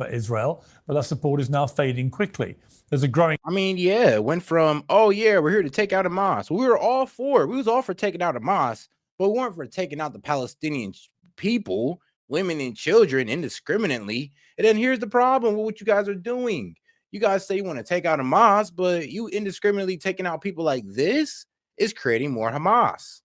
for Israel, but that support is now fading quickly. There's a growing... I mean, yeah, it went from, oh, yeah, we're here to take out Hamas. We were all for it. We was all for taking out Hamas, but we weren't for taking out the Palestinian people, women and children indiscriminately. And then here's the problem with what you guys are doing. You guys say you want to take out Hamas, but you indiscriminately taking out people like this is creating more Hamas.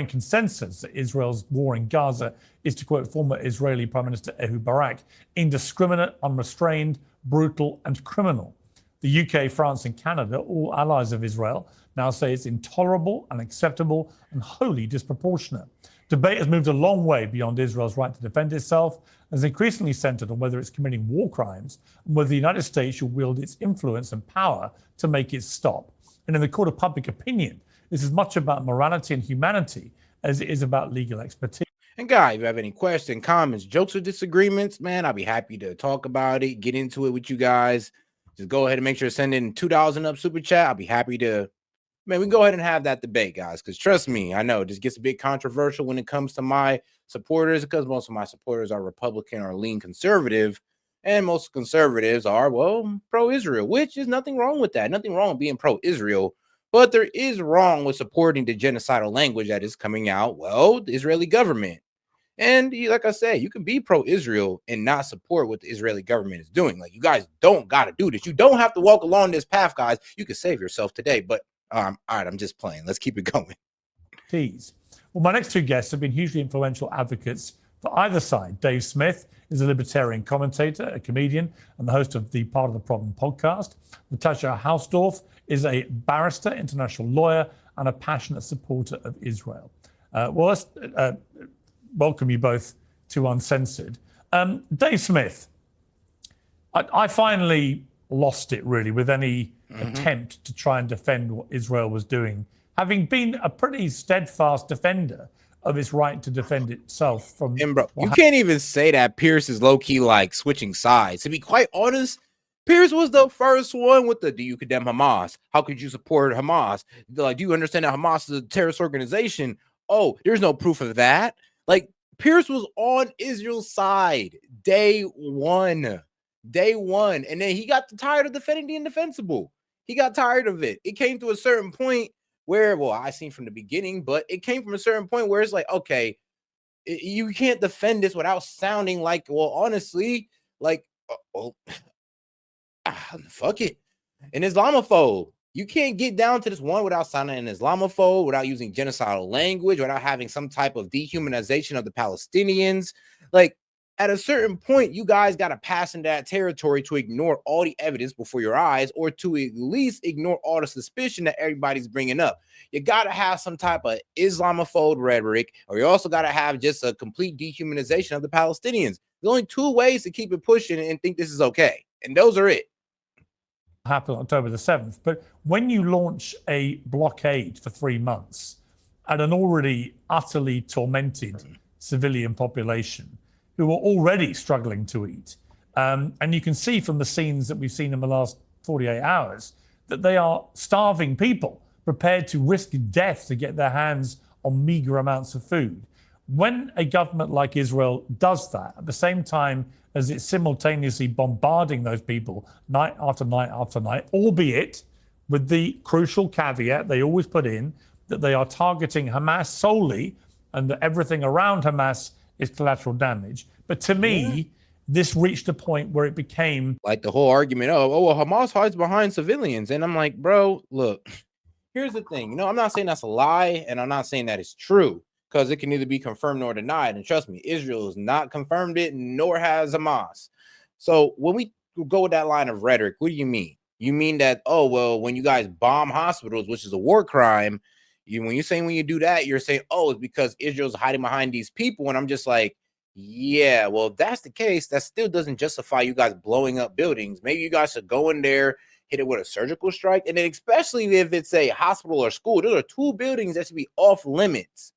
Consensus that Israel's war in Gaza is, to quote former Israeli Prime Minister Ehud Barak, indiscriminate, unrestrained, brutal, and criminal. The UK, France, and Canada, all allies of Israel, now say it's intolerable, unacceptable, and wholly disproportionate. Debate has moved a long way beyond Israel's right to defend itself and is increasingly centered on whether it's committing war crimes and whether the United States should wield its influence and power to make it stop. And in the court of public opinion, this is much about morality and humanity as it is about legal expertise. And guys, if you have any questions, comments, jokes, or disagreements, man, I'll be happy to talk about it, get into it with you guys. Just go ahead and make sure to send in $2 and up super chat. I'll be happy to, man, we can go ahead and have that debate, guys, because trust me, I know this gets a bit controversial when it comes to my supporters, because most of my supporters are Republican or lean conservative, and most conservatives are, well, pro-Israel, which is nothing wrong with that. Nothing wrong with being pro-Israel. But there is wrong with supporting the genocidal language that is coming out, well, the Israeli government. And like I said, you can be pro-Israel and not support what the Israeli government is doing. Like, you guys don't got to do this. You don't have to walk along this path, guys. You can save yourself today. But all right, I'm just playing. Let's keep it going. Well, my next two guests have been hugely influential advocates for either side. Dave Smith is a libertarian commentator, a comedian, and the host of the Part of the Problem podcast. Natasha Hausdorff is a barrister, international lawyer, and a passionate supporter of Israel. Well, let's welcome you both to Uncensored. Dave Smith, I finally lost it, really, with any attempt to try and defend what Israel was doing, having been a pretty steadfast defender of its right to defend itself from... And bro, you can't even say that Pierce is low-key like switching sides. To be quite honest, Pierce was the first one with the, do you condemn Hamas? How could you support Hamas? Like, do you understand that Hamas is a terrorist organization? Oh, there's no proof of that. Like, Pierce was on Israel's side day one. And then he got tired of defending the indefensible. He got tired of it. It came to a certain point where, well, I seen from the beginning, but it came from a certain point where it's like, okay, you can't defend this without sounding like, well, honestly, like, fuck it, an Islamophobe. You can't get down to this one without sounding an Islamophobe, without using genocidal language, without having some type of dehumanization of the Palestinians. Like, at a certain point, you guys got to pass in that territory to ignore all the evidence before your eyes, or to at least ignore all the suspicion that everybody's bringing up. You got to have some type of Islamophobe rhetoric, or you also got to have just a complete dehumanization of the Palestinians. There's only two ways to keep it pushing and think this is okay, and those are it. Happened on October the 7th. But when you launch a blockade for 3 months at an already utterly tormented civilian population who are already struggling to eat, and you can see from the scenes that we've seen in the last 48 hours that they are starving people prepared to risk death to get their hands on meager amounts of food. When a government like Israel does that, at the same time as it's simultaneously bombarding those people night after night after night, albeit with the crucial caveat they always put in that they are targeting Hamas solely and that everything around Hamas is collateral damage. But to me, this reached a point where it became like the whole argument of, oh, well, Hamas hides behind civilians. And I'm like, bro, look, here's the thing. You know, I'm not saying that's a lie, and I'm not saying that it's true, because it can neither be confirmed nor denied. And trust me, Israel has not confirmed it, nor has Hamas. So when we go with that line of rhetoric, what do you mean? You mean that, oh, well, when you guys bomb hospitals, which is a war crime, when you're saying when you do that, you're saying, oh, it's because Israel's hiding behind these people. And I'm just like, yeah, well, if that's the case, that still doesn't justify you guys blowing up buildings. Maybe you guys should go in there, hit it with a surgical strike. And then especially if it's a hospital or school, those are two buildings that should be off limits.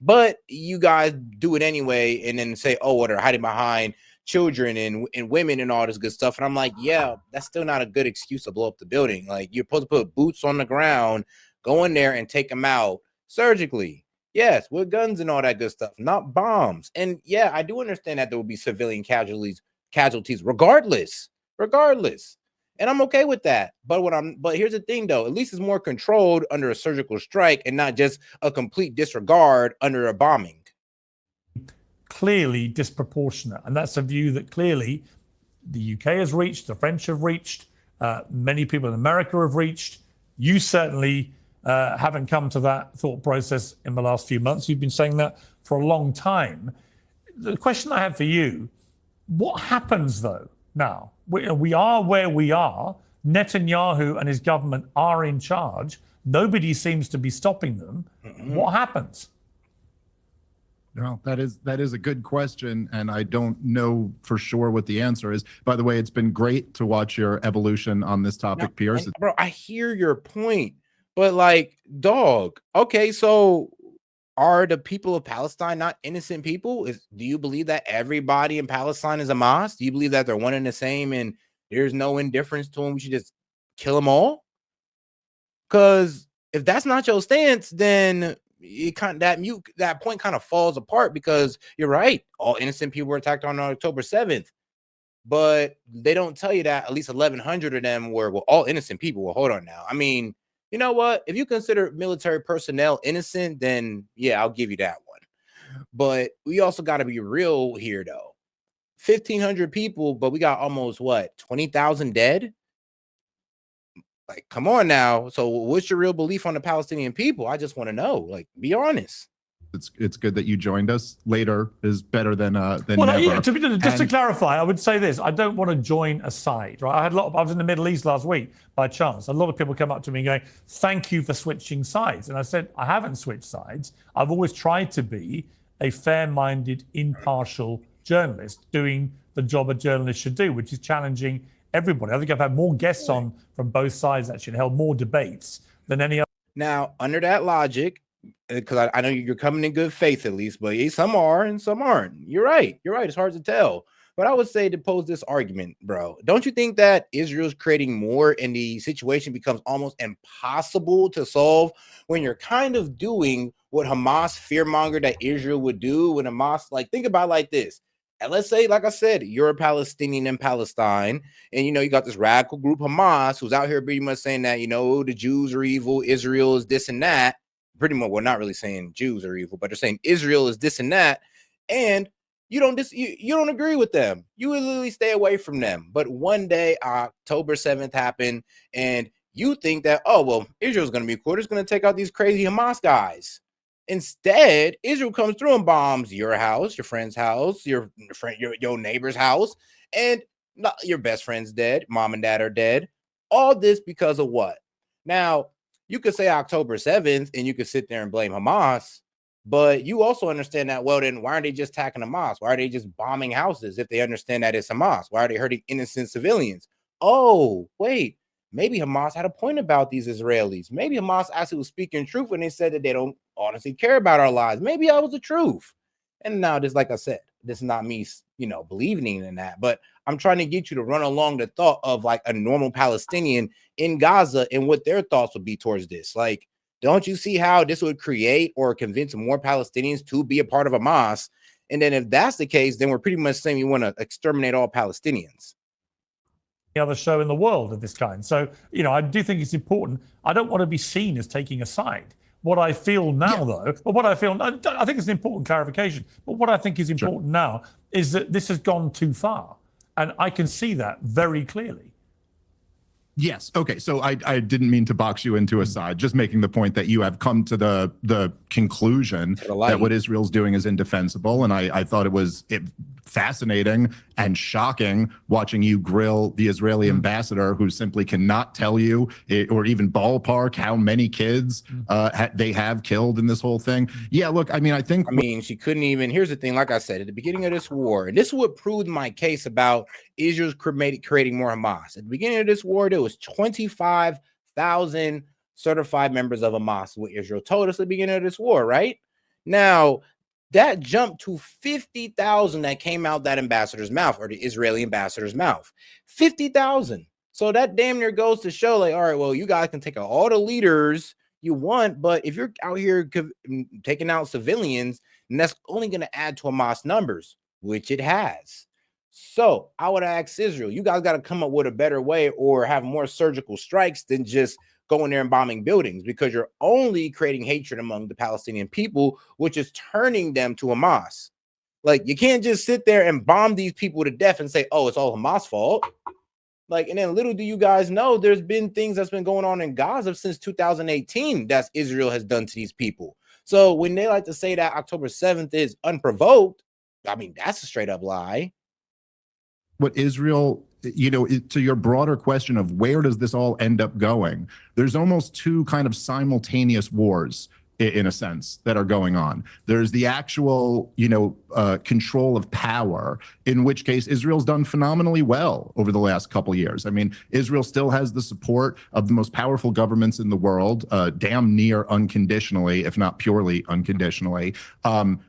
But you guys do it anyway and then say, oh, well, they're hiding behind children and women and all this good stuff. And I'm like, yeah, that's still not a good excuse to blow up the building. Like, you're supposed to put boots on the ground, go in there and take them out surgically. Yes, with guns and all that good stuff, not bombs. And yeah, I do understand that there will be civilian casualties casualties, regardless. And I'm okay with that. But here's the thing though, at least it's more controlled under a surgical strike and not just a complete disregard under a bombing. Clearly disproportionate. And that's a view that clearly the UK has reached, the French have reached, many people in America have reached. You certainly haven't come to that thought process in the last few months. You've been saying that for a long time. The question I have for you, what happens though now? We are where we are. Netanyahu and his government are in charge. Nobody seems to be stopping them. What happens? Well, that is a good question, and I don't know for sure what the answer is. By the way, it's been great to watch your evolution on this topic, Piers. Bro, I hear your point, but like, dog, okay, so are the people of Palestine not innocent people? Do you believe that everybody in Palestine is Hamas? Do you believe that they're one and the same and there's no indifference to them? We should just kill them all? Because if that's not your stance, then that point kind of falls apart, because you're right. All innocent people were attacked on October 7th. But they don't tell you that at least 1,100 of them were all innocent people. Well, hold on now. I mean, you know what? If you consider military personnel innocent, then yeah, I'll give you that one. But we also got to be real here, though. 1,500 people, but we got almost 20,000 dead. Like, come on now. So what's your real belief on the Palestinian people? I just want to know. Like, be honest. It's good that you joined us. Later is better than never. Yeah, to clarify, I would say this: I don't want to join a side, right? I was in the Middle East last week by chance. A lot of people come up to me going, "Thank you for switching sides," and I said, "I haven't switched sides. I've always tried to be a fair-minded, impartial journalist, doing the job a journalist should do, which is challenging everybody." I think I've had more guests on from both sides, actually, and held more debates than any other. Now, under that logic, because I know you're coming in good faith at least, but some are and some aren't. You're right. It's hard to tell. But I would say, to pose this argument, bro, don't you think that Israel's creating more and the situation becomes almost impossible to solve when you're kind of doing what Hamas fearmonger that Israel would do? When Hamas, like, think about it like this. And let's say, like I said, you're a Palestinian in Palestine, and you got this radical group Hamas who's out here pretty much saying that the Jews are evil, Israel is this and that. Pretty much, we're not really saying Jews are evil, but they're saying Israel is this and that, and you don't agree with them. You would literally stay away from them. But one day, October 7th happened, and you think that, oh well, Israel's going to be cool. It's going to take out these crazy Hamas guys. Instead, Israel comes through and bombs your house, your friend's house, your neighbor's house, and your best friend's dead. Mom and dad are dead. All this because of what? Now, you could say October 7th and you could sit there and blame Hamas, but you also understand that, well, then why aren't they just attacking Hamas? Why are they just bombing houses if they understand that it's Hamas? Why are they hurting innocent civilians? Oh, wait, maybe Hamas had a point about these Israelis. Maybe Hamas actually was speaking truth when they said that they don't honestly care about our lives. Maybe that was the truth. And now, this, like I said, this is not me, believing in that, but I'm trying to get you to run along the thought of like a normal Palestinian in Gaza and what their thoughts would be towards this. Like, don't you see how this would create or convince more Palestinians to be a part of Hamas? And then if that's the case, then we're pretty much saying we want to exterminate all Palestinians. Other show in the world of this kind. So, I do think it's important. I don't want to be seen as taking a side. What I feel now, though, I think it's an important clarification, but what I think is important now is that this has gone too far. And I can see that very clearly. Yes. Okay. So I didn't mean to box you into a side, just making the point that you have come to the conclusion that what Israel's doing is indefensible. And I thought it was fascinating and shocking watching you grill the Israeli ambassador, who simply cannot tell you or even ballpark how many kids they have killed in this whole thing. Yeah, look, I mean, she couldn't even. Here's the thing, like I said, at the beginning of this war, and this is what proved my case about Israel's creating more Hamas. At the beginning of this war, there was 25,000 certified members of Hamas, what Israel told us at the beginning of this war, right? Now, that jumped to 50,000 that came out that ambassador's mouth, or the Israeli ambassador's mouth. 50,000. So that damn near goes to show, like, all right, well, you guys can take out all the leaders you want, but if you're out here taking out civilians, then that's only going to add to Hamas numbers, which it has. So I would ask Israel, you guys got to come up with a better way or have more surgical strikes than just going there and bombing buildings, because you're only creating hatred among the Palestinian people, which is turning them to Hamas. Like, you can't just sit there and bomb these people to death and say, oh, it's all Hamas' fault. Like, and then little do you guys know, there's been things that's been going on in Gaza since 2018 that Israel has done to these people. So when they like to say that October 7th is unprovoked, I mean, that's a straight up lie. What Israel, to your broader question of where does this all end up going, there's almost two kind of simultaneous wars in a sense that are going on. There's the actual, control of power, in which case Israel's done phenomenally well over the last couple of years. I mean, Israel still has the support of the most powerful governments in the world, damn near unconditionally, if not purely unconditionally.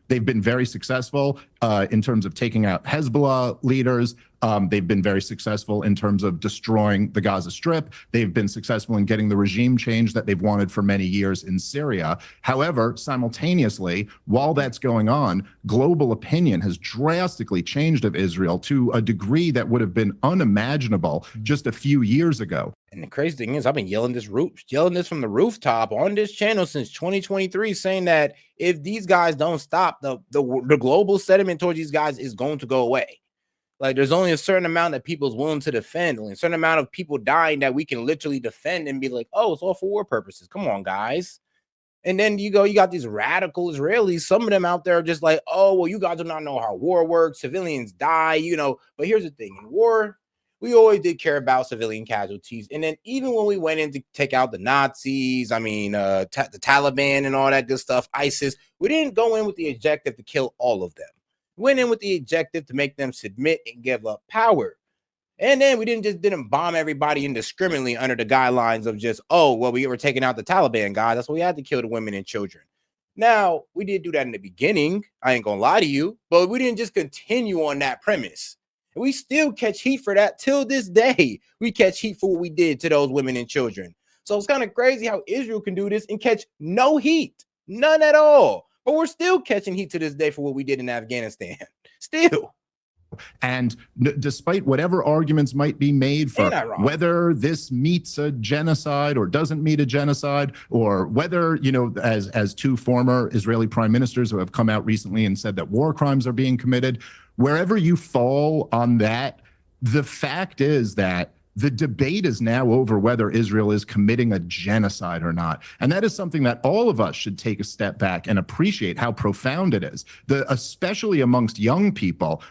They've been very successful in terms of taking out Hezbollah leaders. They've been very successful in terms of destroying the Gaza Strip. They've been successful in getting the regime change that they've wanted for many years in Syria. However, simultaneously, while that's going on, global opinion has drastically changed of Israel to a degree that would have been unimaginable just a few years ago. And the crazy thing is, I've been yelling this from the rooftop on this channel since 2023, saying that if these guys don't stop, the global sentiment towards these guys is going to go away. Like, there's only a certain amount that people's willing to defend, only a certain amount of people dying that we can literally defend and be like, oh, it's all for war purposes. Come on, guys. And then you got these radical Israelis. Some of them out there are just like, oh, well, you guys do not know how war works. Civilians die, But here's the thing. In war, we always did care about civilian casualties. And then even when we went in to take out the Nazis, the Taliban and all that good stuff, ISIS, we didn't go in with the objective to kill all of them. Went in with the objective to make them submit and give up power. And then we didn't bomb everybody indiscriminately under the guidelines of just, oh, well, we were taking out the Taliban guys. That's why we had to kill the women and children. Now, we did do that in the beginning. I ain't gonna lie to you, but we didn't just continue on that premise. And we still catch heat for that till this day. We catch heat for what we did to those women and children. So it's kind of crazy how Israel can do this and catch no heat, none at all. But we're still catching heat to this day for what we did in Afghanistan. Still. And despite whatever arguments might be made for whether this meets a genocide or doesn't meet a genocide, or whether, as two former Israeli prime ministers who have come out recently and said that war crimes are being committed, wherever you fall on that, the fact is that the debate is now over whether Israel is committing a genocide or not. And that is something that all of us should take a step back and appreciate how profound it is. Especially amongst young people,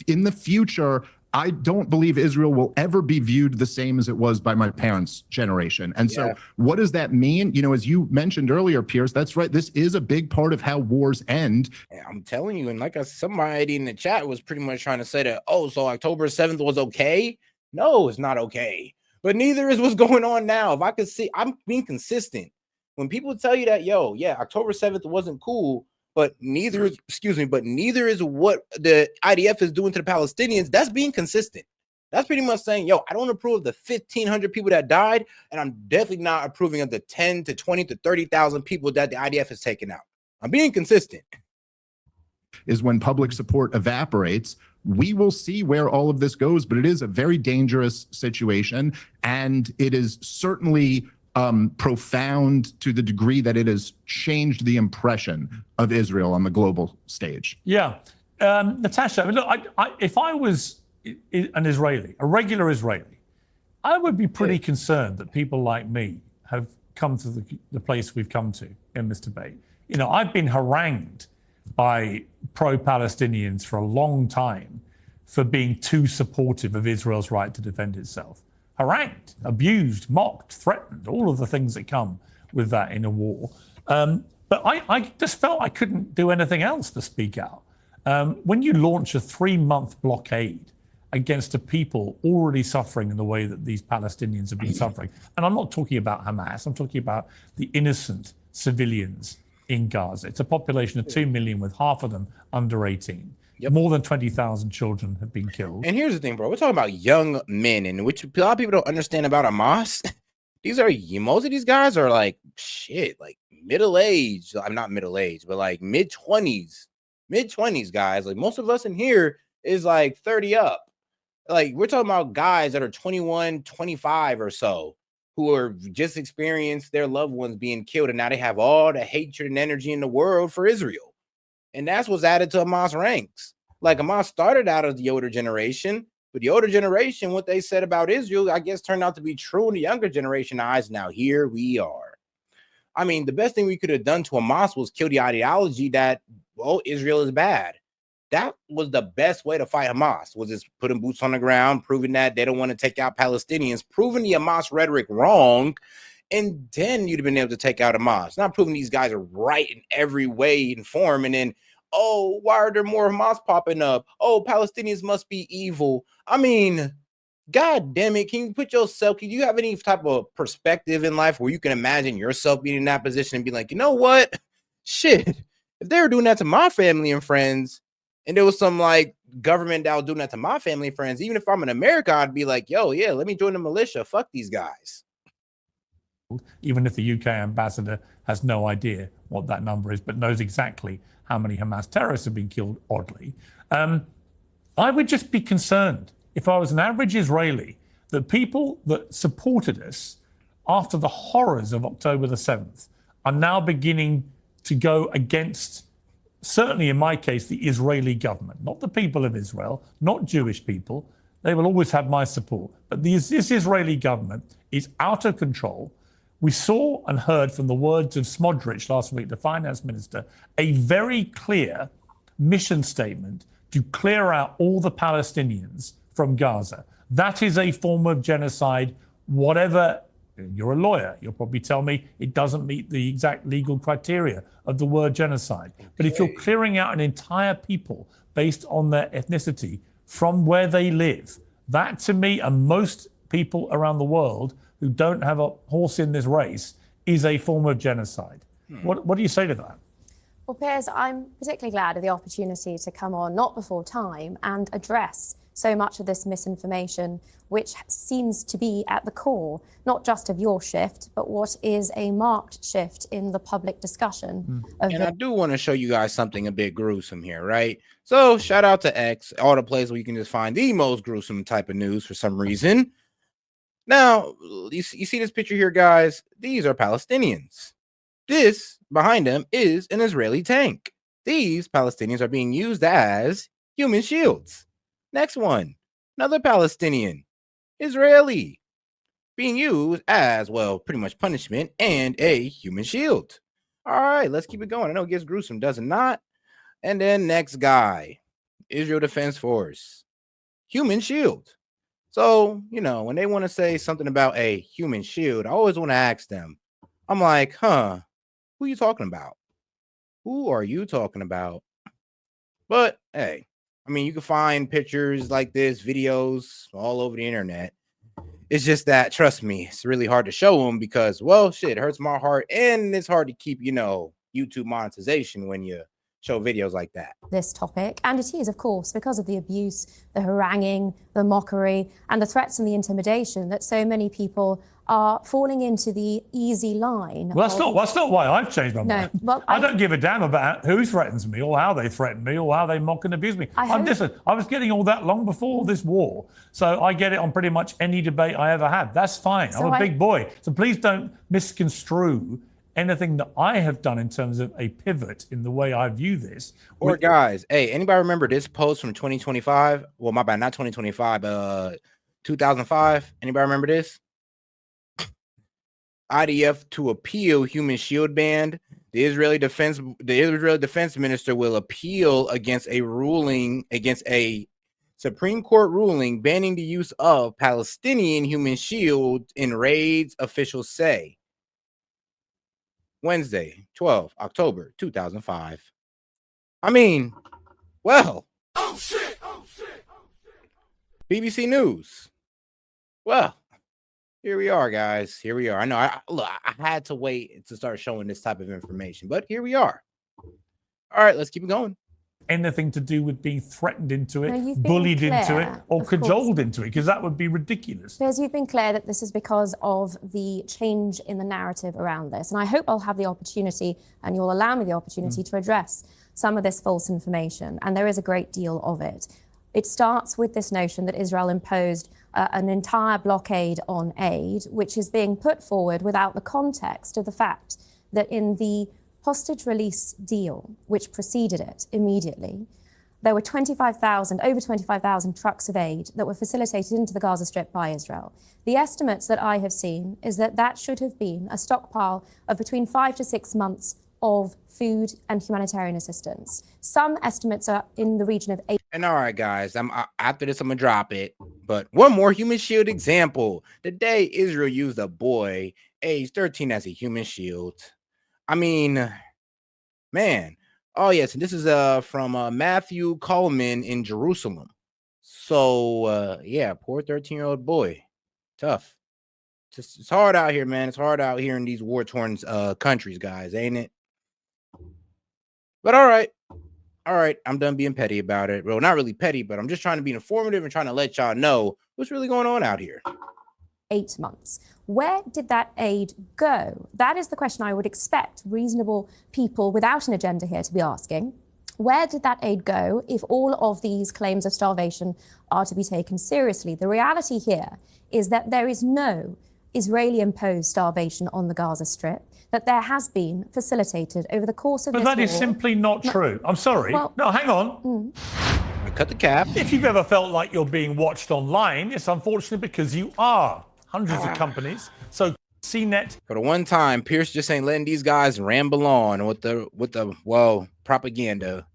in the future, I don't believe Israel will ever be viewed the same as it was by my parents' generation. And so what does that mean? As you mentioned earlier, Pierce, that's right. This is a big part of how wars end. I'm telling you, and like somebody in the chat was pretty much trying to say that, oh, so October 7th was okay? No, it's not okay. But neither is what's going on now. If I could see, I'm being consistent. When people tell you that, October 7th wasn't cool, but neither is what the IDF is doing to the Palestinians, that's being consistent. That's pretty much saying, I don't approve of the 1,500 people that died, and I'm definitely not approving of the 10 to 20 to 30,000 people that the IDF has taken out. I'm being consistent. Is when public support evaporates, we will see where all of this goes, but it is a very dangerous situation, and it is certainly profound to the degree that it has changed the impression of Israel on the global stage. Yeah. Natasha, look, if I was an Israeli, a regular Israeli, I would be pretty concerned that people like me have come to the place we've come to in this debate. I've been harangued by pro-Palestinians for a long time for being too supportive of Israel's right to defend itself. Harangued, abused, mocked, threatened, all of the things that come with that in a war. But I just felt I couldn't do anything else to speak out. When you launch a 3-month blockade against a people already suffering in the way that these Palestinians have been suffering, and I'm not talking about Hamas, I'm talking about the innocent civilians in Gaza. It's a population of 2 million, with half of them under 18. More than 20,000 children have been killed. And here's the thing, bro. We're talking about young men, and which a lot of people don't understand about Hamas. Most of these guys are like middle-aged. I'm not middle-aged, but like mid-20s guys. Like most of us in here is like 30 up. Like, we're talking about guys that are 21, 25 or so, who are just experienced their loved ones being killed, and now they have all the hatred and energy in the world for Israel. And that's what's added to Hamas ranks. Like, Hamas started out as the older generation, but the older generation, what they said about Israel, I guess, turned out to be true in the younger generation eyes. Now here we are. I mean, the best thing we could have done to Hamas was kill the ideology that, well, Israel is bad. That was the best way to fight Hamas, was just putting boots on the ground, proving that they don't want to take out Palestinians, proving the Hamas rhetoric wrong, and then you'd have been able to take out Hamas. Not proving these guys are right in every way and form, and then, oh, why are there more Hamas popping up? Oh, Palestinians must be evil. I mean, God damn it, can you put yourself, can you have any type of perspective in life where you can imagine yourself being in that position and be like, you know what? Shit, if they were doing that to my family and friends, and there was some like government that was doing that to my family and friends, even if I'm in America, I'd be like, yo, yeah, let me join the militia. Fuck these guys. Even if the UK ambassador has no idea what that number is, but knows exactly how many Hamas terrorists have been killed, oddly. I would just be concerned if I was an average Israeli that people that supported us after the horrors of October the 7th are now beginning to go against, certainly in my case, the Israeli government, not the people of Israel, not Jewish people. They will always have my support. But this Israeli government is out of control. We saw and heard from the words of Smodrich last week, the finance minister, a very clear mission statement to clear out all the Palestinians from Gaza. That is a form of genocide, whatever. You're a lawyer. You'll probably tell me it doesn't meet the exact legal criteria of the word genocide. Okay. But if you're clearing out an entire people based on their ethnicity from where they live, that to me, and most people around the world who don't have a horse in this race, is a form of genocide. What do you say to that? Well, Piers, I'm particularly glad of the opportunity to come on, not before time, and address so much of this misinformation, which seems to be at the core, not just of your shift, but what is a marked shift in the public discussion. And I do want to show you guys something a bit gruesome here, right? So shout out to X, all the places where you can just find the most gruesome type of news for some reason. Now, you see this picture here, guys? These are Palestinians. This, behind them, is an Israeli tank. These Palestinians are being used as human shields. Next one, another Palestinian, Israeli, being used as, well, pretty much punishment and a human shield. All right, let's keep it going. I know it gets gruesome, does it not? And then next guy, Israel Defense Force, human shield. So, you know, when they want to say something about a human shield, I always want to ask them. I'm like, who are you talking about? Who are you talking about? But hey, I mean, you can find pictures like this, videos all over the internet. It's just that, trust me, it's really hard to show them because, well, shit, it hurts my heart. And it's hard to keep, you know, YouTube monetization when you show videos like that. This topic, and it is, of course, because of the abuse, the haranguing, the mockery, and the threats and the intimidation that so many people are falling into the easy line. Well, that's not why I've changed my mind. Well, I don't give a damn about who threatens me or how they threaten me or how they mock and abuse me. Listen, I was getting all that long before this war, so I get it on pretty much any debate I ever had. That's fine. I'm a big boy. So please don't misconstrue anything that I have done in terms of a pivot in the way I view this. Or guys, hey, anybody remember this post from 2025? Well, my bad, not 2025, 2005. Anybody remember this? IDF to appeal human shield ban. The Israeli defense minister will appeal against a Supreme Court ruling banning the use of Palestinian human shields in raids, officials say. Wednesday, 12 October 2005. I mean, well. Oh shit! BBC News. Well, here we are, guys. Here we are. I know. I had to wait to start showing this type of information, but here we are. All right, let's keep it going. Anything to do with being threatened into it, bullied into it, or cajoled into it, because that would be ridiculous. Because you've been clear that this is because of the change in the narrative around this. And I hope I'll have the opportunity, and you'll allow me the opportunity to address some of this false information. And there is a great deal of it. It starts with this notion that Israel imposed an entire blockade on aid, which is being put forward without the context of the fact that in the hostage release deal, which preceded it immediately, there were over 25,000 trucks of aid that were facilitated into the Gaza Strip by Israel. The estimates that I have seen is that that should have been a stockpile of between 5 to 6 months of food and humanitarian assistance. Some estimates are in the region of 8. And all right, guys, after this, I'm gonna drop it. But one more human shield example. The day Israel used a boy age 13 as a human shield. I mean, man. Oh, yes. And this is from Matthew Coleman in Jerusalem. So, yeah, poor 13-year-old boy. Tough. It's hard out here, man. It's hard out here in these war-torn countries, guys, ain't it? But all right. All right. I'm done being petty about it. Well, not really petty, but I'm just trying to be informative and trying to let y'all know what's really going on out here. 8 months. Where did that aid go? That is the question I would expect reasonable people without an agenda here to be asking. Where did that aid go if all of these claims of starvation are to be taken seriously? The reality here is that there is no Israeli-imposed starvation on the Gaza Strip, that there has been facilitated over the course of this war. But that is simply not true. I'm sorry. Well, no, hang on. Cut the cap. If you've ever felt like you're being watched online, it's unfortunate because you are. Hundreds of companies. So C-net. For the one time, Pierce just ain't letting these guys ramble on with the propaganda.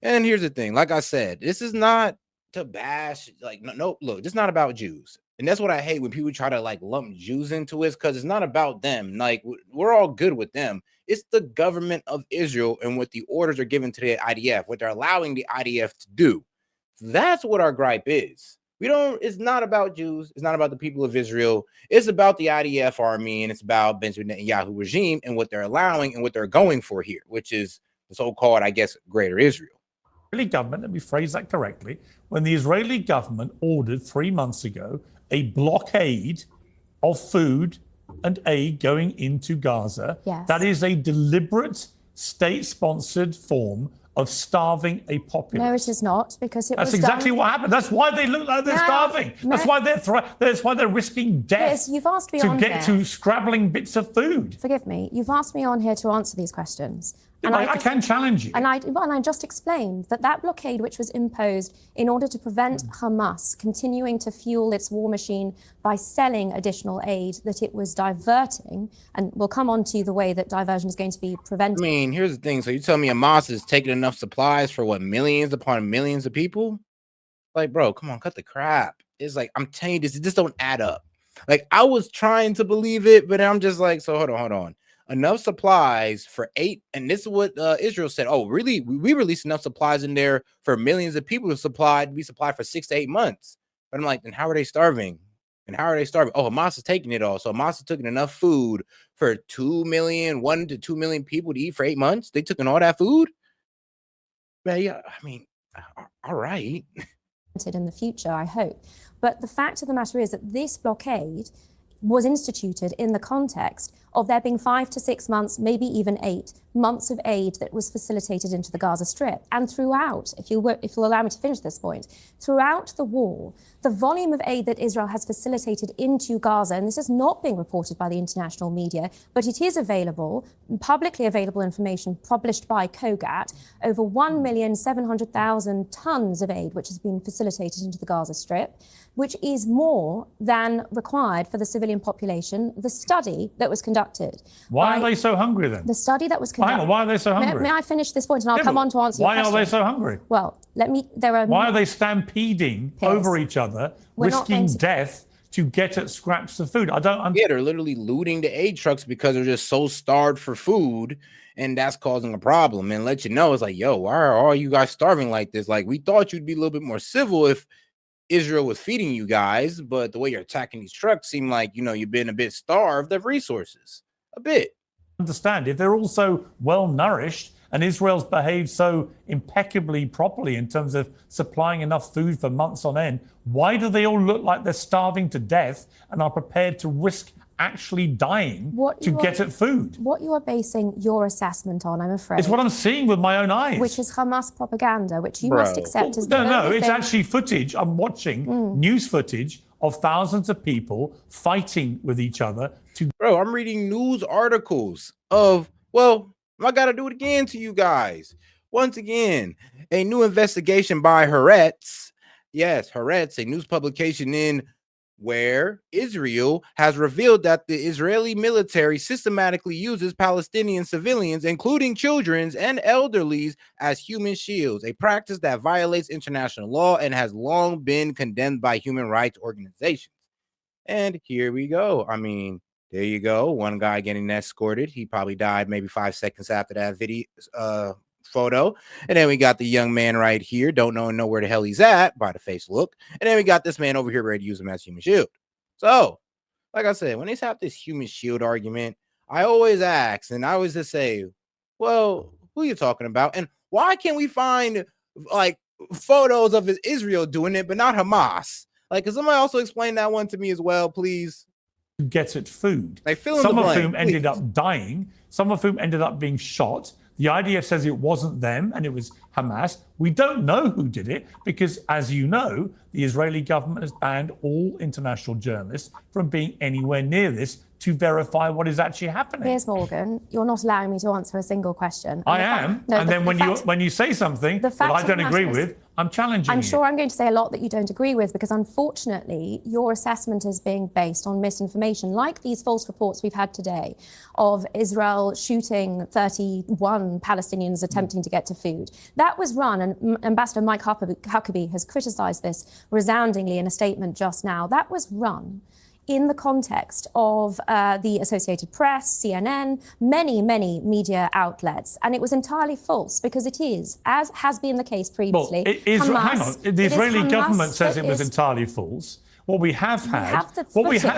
And here's the thing, like I said, this is not to bash, like, no, look, this is not about Jews. And that's what I hate when people try to like lump Jews into it, because it's not about them. Like, we're all good with them. It's the government of Israel and what the orders are given to the IDF, what they're allowing the IDF to do. That's what our gripe is. It's not about Jews. It's not about the people of Israel. It's about the IDF army, and it's about Benjamin Netanyahu regime and what they're allowing and what they're going for here, which is the so-called, I guess, greater Israel. Israeli government, let me phrase that correctly, when the Israeli government ordered 3 months ago a blockade of food and aid going into Gaza, yes, that is a deliberate state-sponsored form of starving a populace. No, it is not, because that's exactly what happened. That's why they look like they're starving. That's why they're risking death. Yes, you've asked me to get to scrabbling bits of food. Forgive me. You've asked me on here to answer these questions. And I can challenge you. And I just explained that blockade, which was imposed in order to prevent Hamas continuing to fuel its war machine by selling additional aid, that it was diverting, and we'll come on to the way that diversion is going to be prevented. I mean, here's the thing. So you tell me Hamas is taking enough supplies for what, millions upon millions of people? Like, bro, come on, cut the crap. It's like, I'm telling you, this don't add up. Like, I was trying to believe it, but I'm just like, so hold on. Enough supplies for 8, and this is what Israel said. Oh, really? We released enough supplies in there for millions of people to be supplied for 6 to 8 months. But I'm like, then how are they starving? And how are they starving? Oh, Hamas is taking it all. So Hamas is taking enough food for 1 to 2 million people to eat for 8 months. They took in all that food. Man, yeah, I mean, all right. In the future, I hope. But the fact of the matter is that this blockade was instituted in the context of there being 5 to 6 months, maybe even 8 months of aid that was facilitated into the Gaza Strip. And throughout, if you'll allow me to finish this point, throughout the war, the volume of aid that Israel has facilitated into Gaza, and this is not being reported by the international media, but it is available, publicly available information published by COGAT, over 1,700,000 tons of aid which has been facilitated into the Gaza Strip, which is more than required for the civilian population. The study that was conducted. Why are they so hungry then? The study that was conducted. Hang on, why are they so hungry? May I finish this point and I'll come on to answer your question. Why are they so hungry? Well, why are they stampeding over each other, risking death to get at scraps of food? I don't understand. Yeah, they're literally looting the aid trucks because they're just so starved for food, and that's causing a problem. And let you know, it's like, yo, why are all you guys starving like this? Like, we thought you'd be a little bit more civil if Israel was feeding you guys, but the way you're attacking these trucks seem like, you've been a bit starved of resources. A bit. Understand, if they're also well nourished and Israel's behaved so impeccably properly in terms of supplying enough food for months on end, why do they all look like they're starving to death and are prepared to risk actually dying to get at food. What you are basing your assessment on, I'm afraid, It's what I'm seeing with my own eyes. which is Hamas propaganda, which you must accept as the No, only it's thing. actually footage. I'm watching news footage of thousands of people fighting with each other to. Bro, I'm reading news articles of, well, I got to do it again to you guys. Once again, a new investigation by Haaretz. Yes, Haaretz, a news publication in where Israel has revealed that the Israeli military systematically uses Palestinian civilians, including children and elderlies, as human shields, a practice that violates international law and has long been condemned by human rights organizations. And here we go. I mean, there you go. One guy getting escorted. He probably died maybe 5 seconds after that video photo. And then we got the young man right here. Don't know where the hell he's at by the face look. And then we got this man over here ready to use him as human shield. So, like I said, when they have this human shield argument, I always ask, and I always just say, well, who are you talking about? And why can't we find like photos of Israel doing it, but not Hamas? Like, can somebody also explain that one to me as well, please? Get at food. Like, fill in some the of blank, whom ended up dying, some of whom ended up being shot. The IDF says it wasn't them and it was Hamas. We don't know who did it because, as you know, the Israeli government has banned all international journalists from being anywhere near this to verify what is actually happening. Piers Morgan, you're not allowing me to answer a single question. I am. And then when you say something that I don't agree with, I'm challenging you. I'm sure I'm going to say a lot that you don't agree with because, unfortunately, your assessment is being based on misinformation, like these false reports we've had today of Israel shooting 31 Palestinians attempting to get to food. That was run, and Ambassador Mike Huckabee has criticised this resoundingly in a statement just now. That was run in the context of the Associated Press, CNN, many media outlets. And it was entirely false because it is, as has been the case previously. Well, hang on. The Israeli government says it was entirely false. What we have had,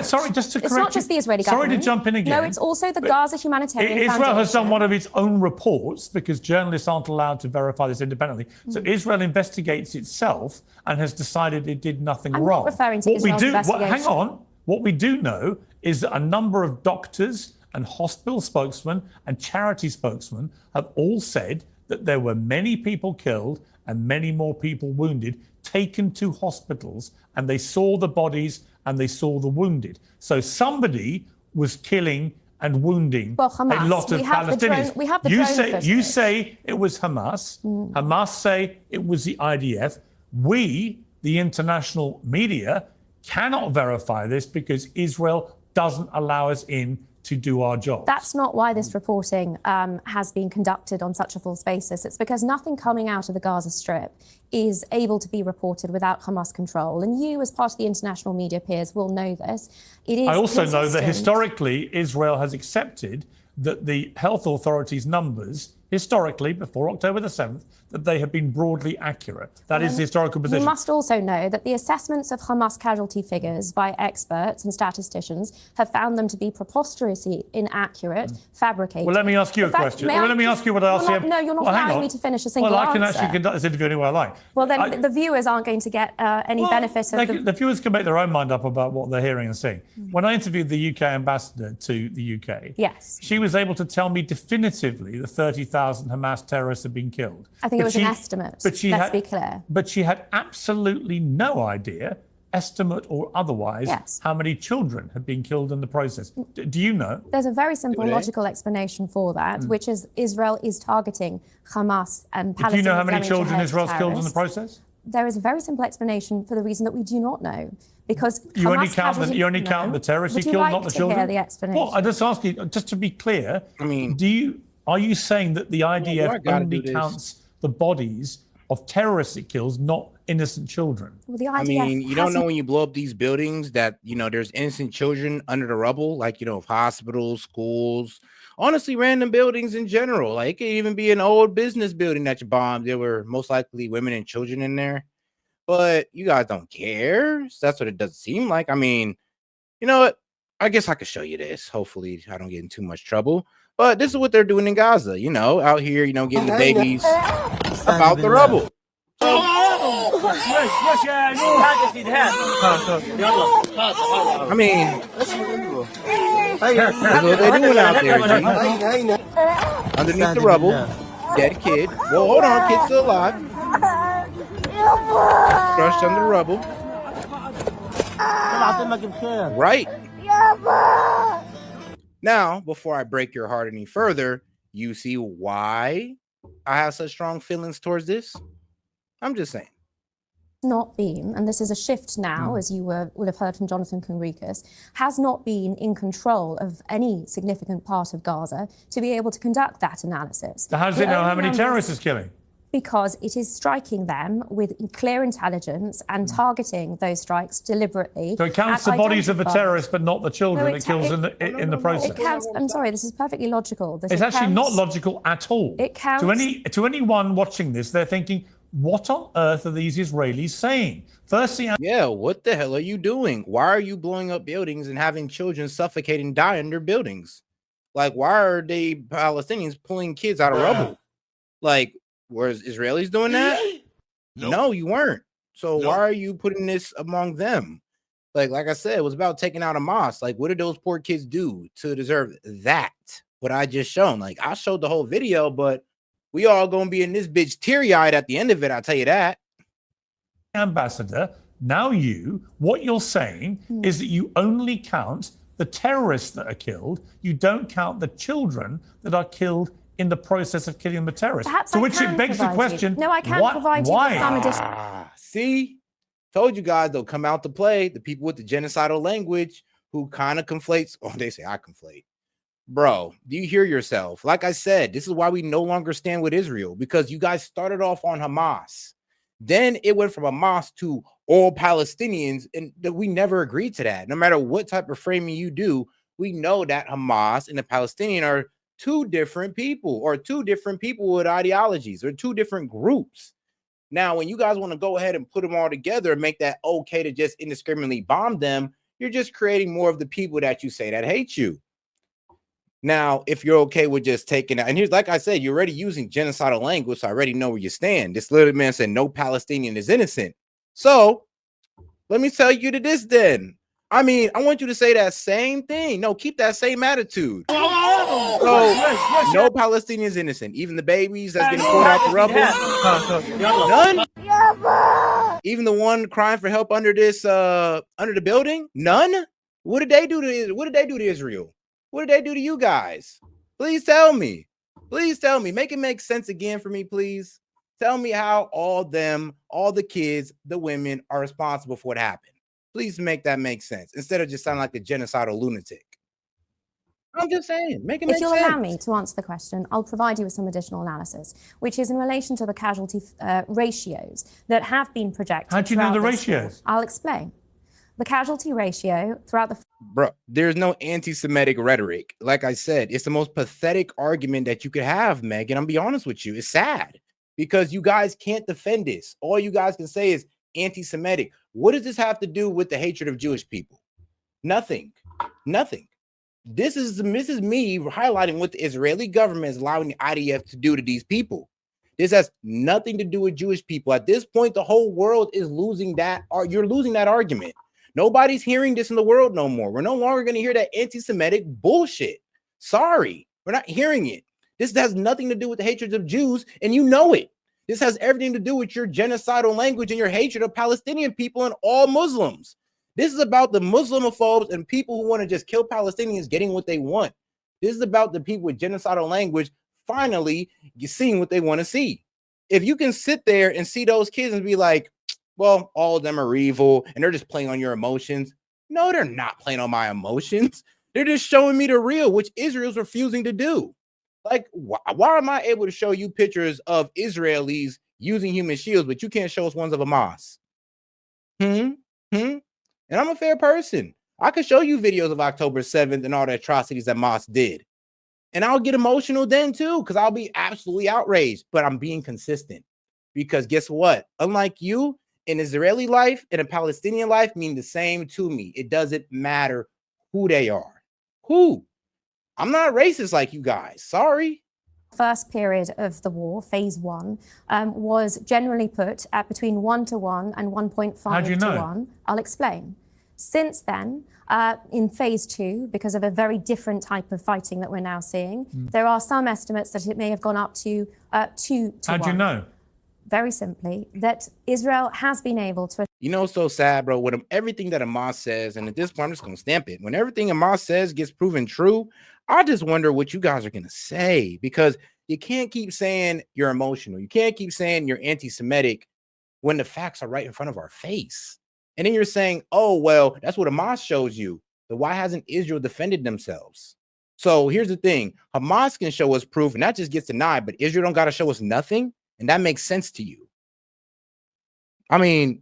sorry, just to correct It's not just the Israeli government. Sorry to jump in again. No, it's also the Gaza Humanitarian Israel Foundation. has done one of its own reports because journalists aren't allowed to verify this independently. So Israel investigates itself and has decided it did nothing wrong. I'm not referring to Israel's investigation. Hang on. What we do know is that a number of doctors and hospital spokesmen and charity spokesmen have all said that there were many people killed and many more people wounded taken to hospitals, and they saw the bodies and they saw the wounded. So somebody was killing and wounding a lot of Palestinians. You say it was Hamas. Hamas say it was the IDF. We, the international media, cannot verify this because Israel doesn't allow us in to do our job. That's not why this reporting has been conducted on such a false basis. It's because nothing coming out of the Gaza Strip is able to be reported without Hamas control. And you, as part of the international media peers, will know this. I also know that historically Israel has accepted that the health authorities' numbers, historically, before October the 7th, that they have been broadly accurate. That is the historical position. You must also know that the assessments of Hamas casualty figures by experts and statisticians have found them to be preposterously inaccurate, fabricated. Well, let me ask you a question. Let me ask you what I asked you. No, you're not allowing me to finish a single answer. Well, I can actually conduct this interview any way I like. Well, then the viewers aren't going to get any benefit of the viewers can make their own mind up about what they're hearing and seeing. When I interviewed the UK ambassador to the UK, yes, she was able to tell me definitively that 30,000 Hamas terrorists had been killed. I think it was an estimate, let's be clear. But she had absolutely no idea, estimate or otherwise, how many children had been killed in the process. Do you know? There's a very simple logical explanation for that, which is Israel is targeting Hamas and Palestine. Do you know how many children Israel's killed in the process? There is a very simple explanation for the reason that we do not know. Because you only count the terrorists you killed, not the children? Hear the explanation? Well, I just ask you, just to be clear, are you saying that the IDF only counts the bodies of terrorists it kills, not innocent children? Well, the IDF you don't know when you blow up these buildings that, there's innocent children under the rubble, like, hospitals, schools, honestly, random buildings in general. Like, it could even be an old business building that you bombed. There were most likely women and children in there. But you guys don't care. So that's what it does seem like. You know what? I guess I could show you this. Hopefully, I don't get in too much trouble. But this is what they're doing in Gaza, out here, getting the babies about the rubble. I mean, that's what they're doing out there, G. Underneath the rubble, dead kid. Well, hold on, kid's still alive. Crushed under the rubble. Right. Now, before I break your heart any further, you see why I have such strong feelings towards this? I'm just saying. Not been, and this is a shift now, as you would have heard from Jonathan Conricus, has not been in control of any significant part of Gaza to be able to conduct that analysis. So how does it know how many terrorists it's killing? Because it is striking them with clear intelligence and targeting those strikes deliberately. So it counts the bodies of the terrorists, but not the children it kills in the process. It counts, I'm sorry, this is perfectly logical. It's actually not logical at all. It counts. To anyone watching this, they're thinking, what on earth are these Israelis saying? Firstly, yeah, what the hell are you doing? Why are you blowing up buildings and having children suffocate and die under buildings? Like, why are they Palestinians pulling kids out of rubble? Like, whereas Israelis doing that? No, you weren't. So why are you putting this among them? Like I said, it was about taking out Hamas. Like, what did those poor kids do to deserve that? What I just shown. Like, I showed the whole video, but we all gonna be in this bitch teary-eyed at the end of it, I'll tell you that. Ambassador, now what you're saying is that you only count the terrorists that are killed. You don't count the children that are killed in the process of killing the terrorists. Perhaps to I which can it begs the question, No, I can't provide you with some additional. See? Told you guys they'll come out to play. The people with the genocidal language who kind of conflates. Oh, they say I conflate. Bro, do you hear yourself? Like I said, this is why we no longer stand with Israel, because you guys started off on Hamas. Then it went from Hamas to all Palestinians, and we never agreed to that. No matter what type of framing you do, we know that Hamas and the Palestinian are two different people, or two different people with ideologies, or two different groups. Now, when you guys want to go ahead and put them all together and make that okay to just indiscriminately bomb them, you're just creating more of the people that you say that hate you. Now, if you're okay with just taking it, and here's, like I said, you're already using genocidal language, so I already know where you stand. This little man said no Palestinian is innocent. So let me tell you to this then. I mean, I want you to say that same thing. No, keep that same attitude. So, no Palestinian is innocent. Even the babies that's getting pulled out the rubble. None. Even the one crying for help under the building. None. What did they do to Israel? What did they do to you guys? Please tell me. Please tell me. Make it make sense again for me, please. Tell me how all the kids, the women are responsible for what happened. Please make that make sense instead of just sounding like a genocidal lunatic. I'm just saying, make it make sense. If you'll allow me to answer the question, I'll provide you with some additional analysis, which is in relation to the casualty ratios that have been projected. How do you know the ratios? I'll explain. The casualty ratio throughout the... Bro, there's no anti-Semitic rhetoric. Like I said, it's the most pathetic argument that you could have, Meg, and I'm be honest with you. It's sad because you guys can't defend this. All you guys can say is anti-Semitic. What does this have to do with the hatred of Jewish people? Nothing. Nothing. This is me highlighting what the Israeli government is allowing the IDF to do to these people. This has nothing to do with Jewish people. At this point, the whole world is losing that. You're losing that argument. Nobody's hearing this in the world no more. We're no longer going to hear that anti-Semitic bullshit. Sorry, we're not hearing it. This has nothing to do with the hatred of Jews, and you know it. This has everything to do with your genocidal language and your hatred of Palestinian people and all Muslims. This is about the Muslimophobes and people who want to just kill Palestinians getting what they want. This is about the people with genocidal language finally seeing what they want to see. If you can sit there and see those kids and be like, well, all of them are evil and they're just playing on your emotions. No, they're not playing on my emotions. They're just showing me the real, which Israel's refusing to do. Like, why am I able to show you pictures of Israelis using human shields, but you can't show us ones of Hamas? And I'm a fair person. I could show you videos of October 7th and all the atrocities that Hamas did. And I'll get emotional then too, because I'll be absolutely outraged, but I'm being consistent. Because guess what? Unlike you, an Israeli life and a Palestinian life mean the same to me. It doesn't matter who they are. Who? I'm not racist like you guys. Sorry. First period of the war, phase one, was generally put at between 1-to-1 and 1.5 to 1. I'll explain. Since then, in phase two, because of a very different type of fighting that we're now seeing, there are some estimates that it may have gone up to 2 to 1. How do you know? Very simply, that Israel has been able to. You know, so sad, bro. With everything that Hamas says, and at this point, I'm just going to stamp it. When everything Hamas says gets proven true, I just wonder what you guys are going to say, because you can't keep saying you're emotional. You can't keep saying you're anti-Semitic when the facts are right in front of our face. And then you're saying, oh, well, that's what Hamas shows you. But why hasn't Israel defended themselves? So here's the thing. Hamas can show us proof, and that just gets denied, but Israel don't got to show us nothing. And that makes sense to you. I mean,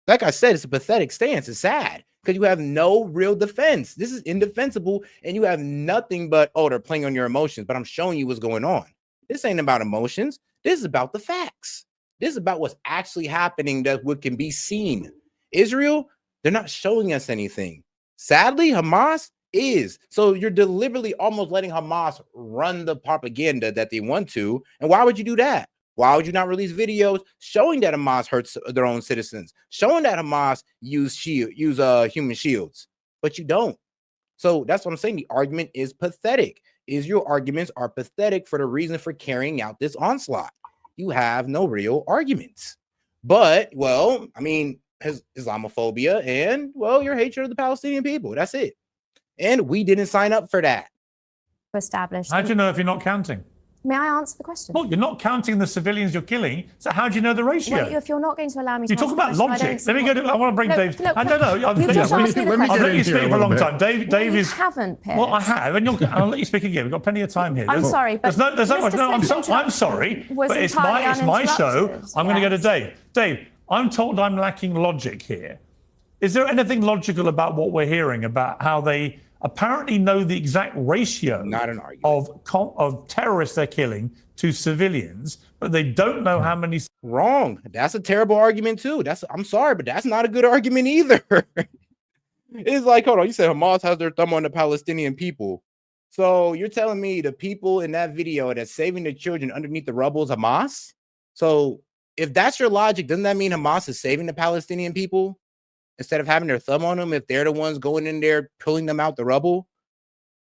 like I said, it's a pathetic stance. It's sad because you have no real defense. This is indefensible, and you have nothing but, oh, they're playing on your emotions, but I'm showing you what's going on. This ain't about emotions. This is about the facts. This is about what's actually happening, that what can be seen. Israel, they're not showing us anything. Sadly, Hamas is. So you're deliberately almost letting Hamas run the propaganda that they want to. And why would you do that? Why would you not release videos showing that Hamas hurts their own citizens, showing that Hamas use human shields? But you don't. So that's what I'm saying. The argument is pathetic. Israel arguments are pathetic for the reason for carrying out this onslaught. You have no real arguments. But, well, I mean, Islamophobia and, well, your hatred of the Palestinian people. That's it. And we didn't sign up for that. Establish. How do you know if you're not counting? May I answer the question? Well, you're not counting the civilians you're killing, so how do you know the ratio? Well, if you're not going to allow me to you talk about logic. Let me go to, I want to bring Dave. I don't know. I've let you speak for a long time. Dave is. Haven't, Piers. Well, I have, and I'll let you speak again. We've got plenty of time here. I'm sorry, but there's not much. No, I'm sorry, but it's my show. I'm going to go to Dave. Dave, I'm told I'm lacking logic here. Is there anything logical about what we're hearing about how they apparently know the exact ratio of terrorists they're killing to civilians, but they don't know how many? Wrong. That's a terrible argument too. I'm sorry, but that's not a good argument either. It's like, hold on, you said Hamas has their thumb on the Palestinian people. So you're telling me the people in that video that's saving the children underneath the rubble is Hamas? So if that's your logic, doesn't that mean Hamas is saving the Palestinian people instead of having their thumb on them if they're the ones going in there pulling them out the rubble?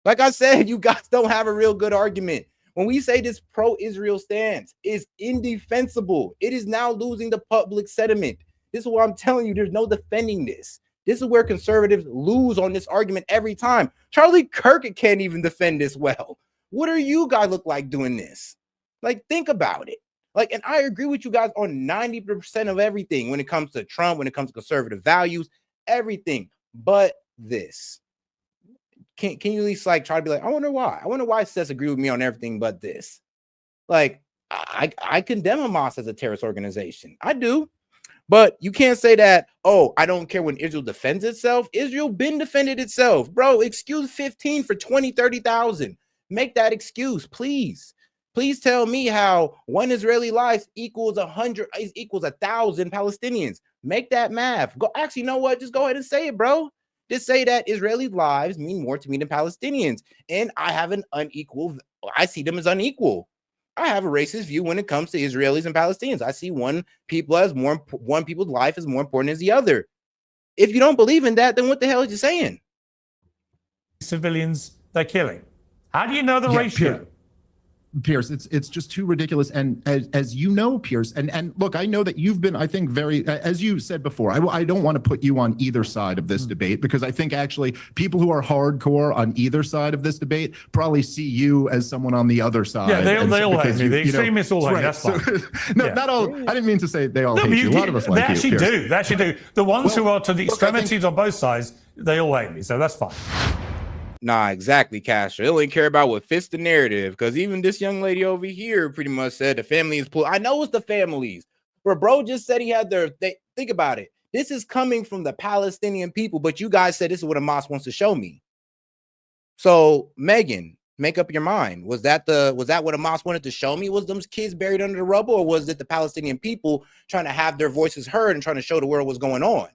Like I said, you guys don't have a real good argument. When we say this pro-Israel stance is indefensible, it is now losing the public sentiment. This is what I'm telling you. There's no defending this. This is where conservatives lose on this argument every time. Charlie Kirk can't even defend this well. What are you guys look like doing this? Like, think about it. Like, and I agree with you guys on 90% of everything when it comes to Trump, when it comes to conservative values, everything but this. Can you at least like try to be like, I wonder why Seth agree with me on everything but this? Like, I condemn Hamas as a terrorist organization. I do. But you can't say that, oh, I don't care when Israel defends itself. Israel been defended itself. Bro, excuse 15 for 20, 30,000. Make that excuse, please. Please tell me how one Israeli life equals 100, equals 1,000 Palestinians. Make that math. Go. Actually, you know what? Just go ahead and say it, bro. Just say that Israeli lives mean more to me than Palestinians. And I have I see them as unequal. I have a racist view when it comes to Israelis and Palestinians. I see one people's life is more important than the other. If you don't believe in that, then what the hell are you saying? Civilians they're killing. How do you know the ratio? Piers, it's just too ridiculous. And as you know, Piers, and look, I know that you've been, I think, very, as you said before, I don't want to put you on either side of this debate, because I think actually people who are hardcore on either side of this debate probably see you as someone on the other side. Yeah, they all hate me. The extremists all hate me. That's fine. No, not all. I didn't mean to say they all hate you. A lot of us like you. They actually do. The ones who are to the extremities on both sides, they all hate me. So that's fine. Nah, exactly, Castro. They only care about what fits the narrative, because even this young lady over here pretty much said the family is I know it's the families. But bro just said he had think about it. This is coming from the Palestinian people, but you guys said this is what Hamas wants to show me. So, Megan, make up your mind. Was that what Hamas wanted to show me? Was those kids buried under the rubble, or was it the Palestinian people trying to have their voices heard and trying to show the world what's going on?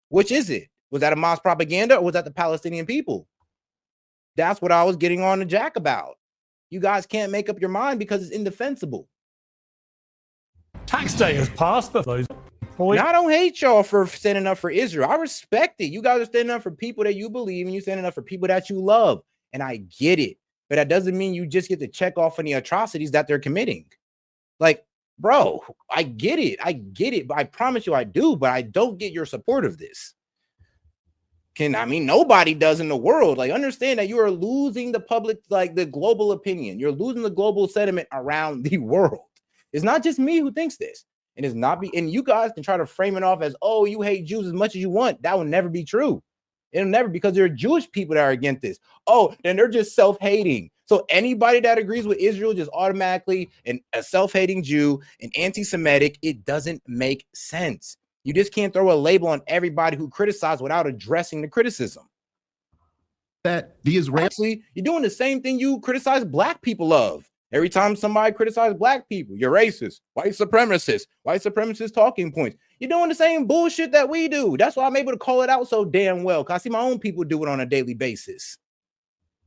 Which is it? Was that Hamas propaganda, or was that the Palestinian people? That's what I was getting on the jack about. You guys can't make up your mind because it's indefensible. Tax day has passed, but those Now, I don't hate y'all for standing up for Israel. I respect it. You guys are standing up for people that you believe, and you're standing up for people that you love. And I get it. But that doesn't mean you just get to check off on the atrocities that they're committing. Like, bro, I get it. I get it. But I promise you I do. But I don't get your support of this. Nobody does in the world. Like, understand that you are losing the public, like the global opinion. You're losing the global sentiment around the world. It's not just me who thinks this. And it's not and you guys can try to frame it off as, oh, you hate Jews as much as you want. That will never be true. It'll never, because there are Jewish people that are against this. Oh, then they're just self-hating. So anybody that agrees with Israel just automatically a self-hating Jew, an anti-Semitic. It doesn't make sense. You just can't throw a label on everybody who criticizes without addressing the criticism. That the Israelis, actually, you're doing the same thing you criticize black people of. Every time somebody criticizes black people, you're racist, white supremacist talking points. You're doing the same bullshit that we do. That's why I'm able to call it out so damn well, because I see my own people do it on a daily basis.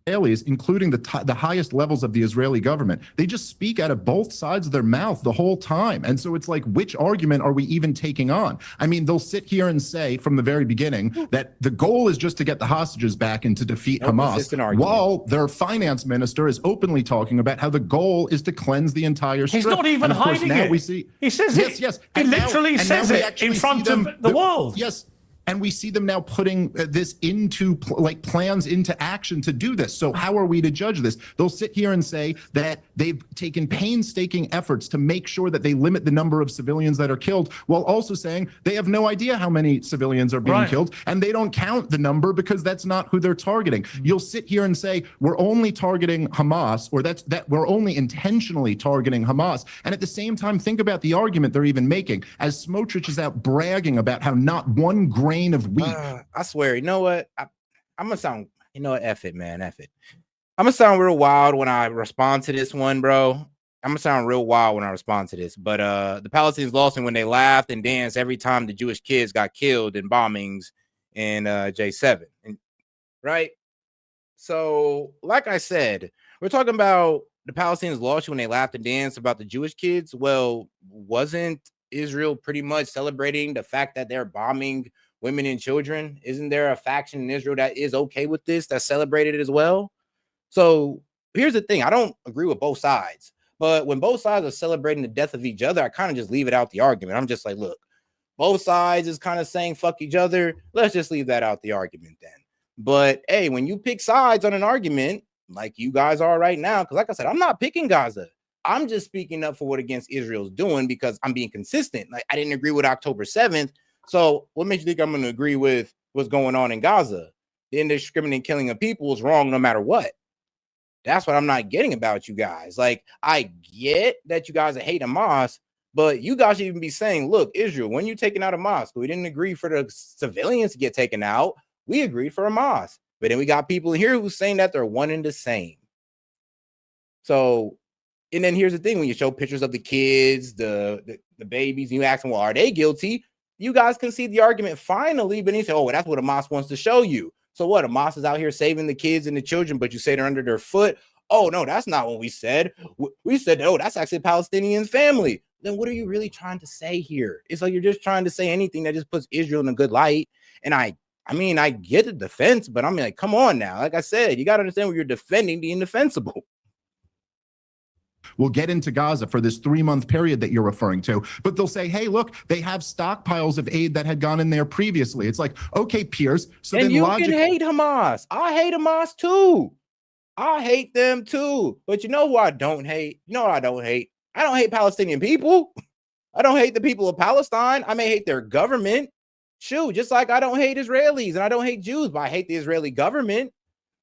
including the highest levels of the Israeli government, they just speak out of both sides of their mouth the whole time. And so it's like, which argument are we even taking on? I mean, they'll sit here and say from the very beginning that the goal is just to get the hostages back and to defeat Hamas, while their finance minister is openly talking about how the goal is to cleanse the entire strip. He's not even hiding it. He says it. Yes. He literally says it in front of the world. Yes. And we see them now putting this into plans into action to do this. So how are we to judge this? They'll sit here and say that they've taken painstaking efforts to make sure that they limit the number of civilians that are killed, while also saying they have no idea how many civilians are being killed, and they don't count the number because that's not who they're targeting. You'll sit here and say we're only targeting Hamas, or that we're only intentionally targeting Hamas, and at the same time think about the argument they're even making as Smotrich is out bragging about how not one grain of wheat. I swear, you know what? I'm gonna sound, F it, man, F it. I'm gonna sound real wild when I respond to this one, bro. I'm gonna sound real wild when I respond to this. But the Palestinians lost when they laughed and danced every time the Jewish kids got killed in bombings in J7, right? So, like I said, we're talking about the Palestinians lost when they laughed and danced about the Jewish kids. Well, wasn't Israel pretty much celebrating the fact that they're bombing women and children? Isn't there a faction in Israel that is okay with this, that celebrated it as well? So here's the thing. I don't agree with both sides, but when both sides are celebrating the death of each other, I kind of just leave it out the argument. I'm just like, look, both sides is kind of saying fuck each other. Let's just leave that out the argument then. But hey, when you pick sides on an argument like you guys are right now, because like I said, I'm not picking Gaza. I'm just speaking up for what against Israel's doing because I'm being consistent. Like, I didn't agree with October 7th. So what makes you think I'm going to agree with what's going on in Gaza? The indiscriminate killing of people is wrong no matter what. That's what I'm not getting about you guys. Like, I get that you guys hate Hamas, but you guys should even be saying, look, Israel, when you're taking out Hamas, we didn't agree for the civilians to get taken out. We agreed for Hamas. But then we got people here who's saying that they're one and the same. So, and then here's the thing. When you show pictures of the kids, the babies, and you ask them, well, are they guilty? You guys can see the argument finally, but you say, oh, well, that's what Hamas wants to show you. So what? Hamas is out here saving the kids and the children, but you say they're under their foot. Oh, no, that's not what we said. We said, oh, that's actually a Palestinian family. Then what are you really trying to say here? It's like you're just trying to say anything that just puts Israel in a good light. And I get the defense, but I'm like, come on now. Like I said, you got to understand when you're defending the indefensible. We'll get into Gaza for this 3-month period that you're referring to, but they'll say, hey, look, they have stockpiles of aid that had gone in there previously. It's like, okay, Piers. So and then you can hate Hamas. I hate Hamas too. I hate them too. But you know who I don't hate? You know what I don't hate? I don't hate Palestinian people. I don't hate the people of Palestine. I may hate their government. Shoot, just like I don't hate Israelis and I don't hate Jews, but I hate the Israeli government.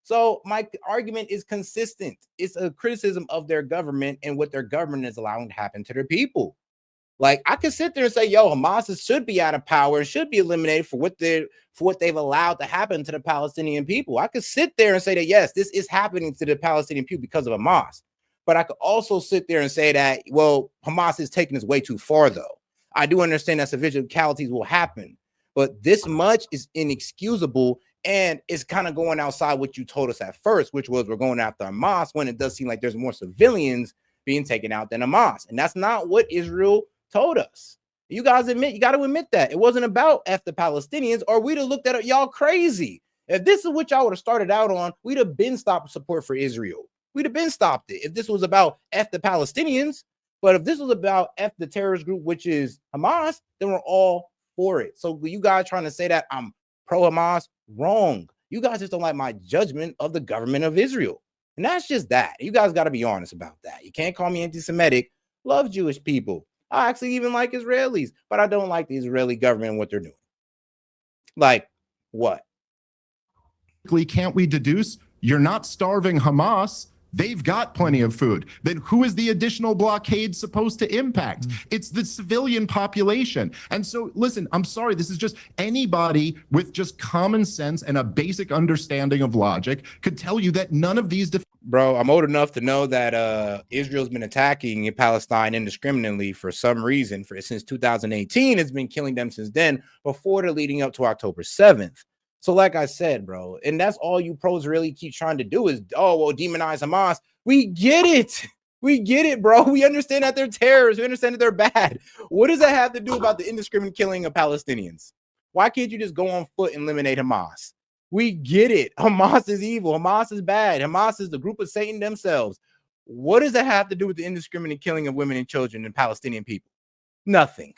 So my argument is consistent. It's a criticism of their government and what their government is allowing to happen to their people. Like, I could sit there and say, yo, Hamas should be out of power and should be eliminated for what they've allowed to happen to the Palestinian people. I could sit there and say that, yes, this is happening to the Palestinian people because of Hamas. But I could also sit there and say that, well, Hamas is taking this way too far, though. I do understand that civilian casualties will happen. But this much is inexcusable, and it's kind of going outside what you told us at first, which was we're going after Hamas, when it does seem like there's more civilians being taken out than Hamas. And that's not what Israel told us. You guys admit, you got to admit that. It wasn't about F the Palestinians, or we'd have looked at y'all crazy. If this is what y'all would have started out on, we'd have been stopped support for Israel. We'd have been stopped it if this was about F the Palestinians. But if this was about F the terrorist group, which is Hamas, then we're all for it. So you guys trying to say that I'm pro-Hamas, wrong. You guys just don't like my judgment of the government of Israel. And that's just that. You guys got to be honest about that. You can't call me anti-Semitic. Love Jewish people. I actually even like Israelis, but I don't like the Israeli government and what they're doing. Like what? Can't we deduce you're not starving Hamas? They've got plenty of food. Then who is the additional blockade supposed to impact? It's the civilian population. And so, listen, I'm sorry, this is just anybody with just common sense and a basic understanding of logic could tell you that none of these... Bro, I'm old enough to know that Israel's been attacking Palestine indiscriminately for some reason since 2018. It's been killing them since then, before the leading up to October 7th. So like I said, bro, and that's all you pros really keep trying to do is, oh, well, demonize Hamas. We get it. We get it, bro. We understand that they're terrorists. We understand that they're bad. What does that have to do about the indiscriminate killing of Palestinians? Why can't you just go on foot and eliminate Hamas? We get it. Hamas is evil. Hamas is bad. Hamas is the group of Satan themselves. What does that have to do with the indiscriminate killing of women and children and Palestinian people? Nothing.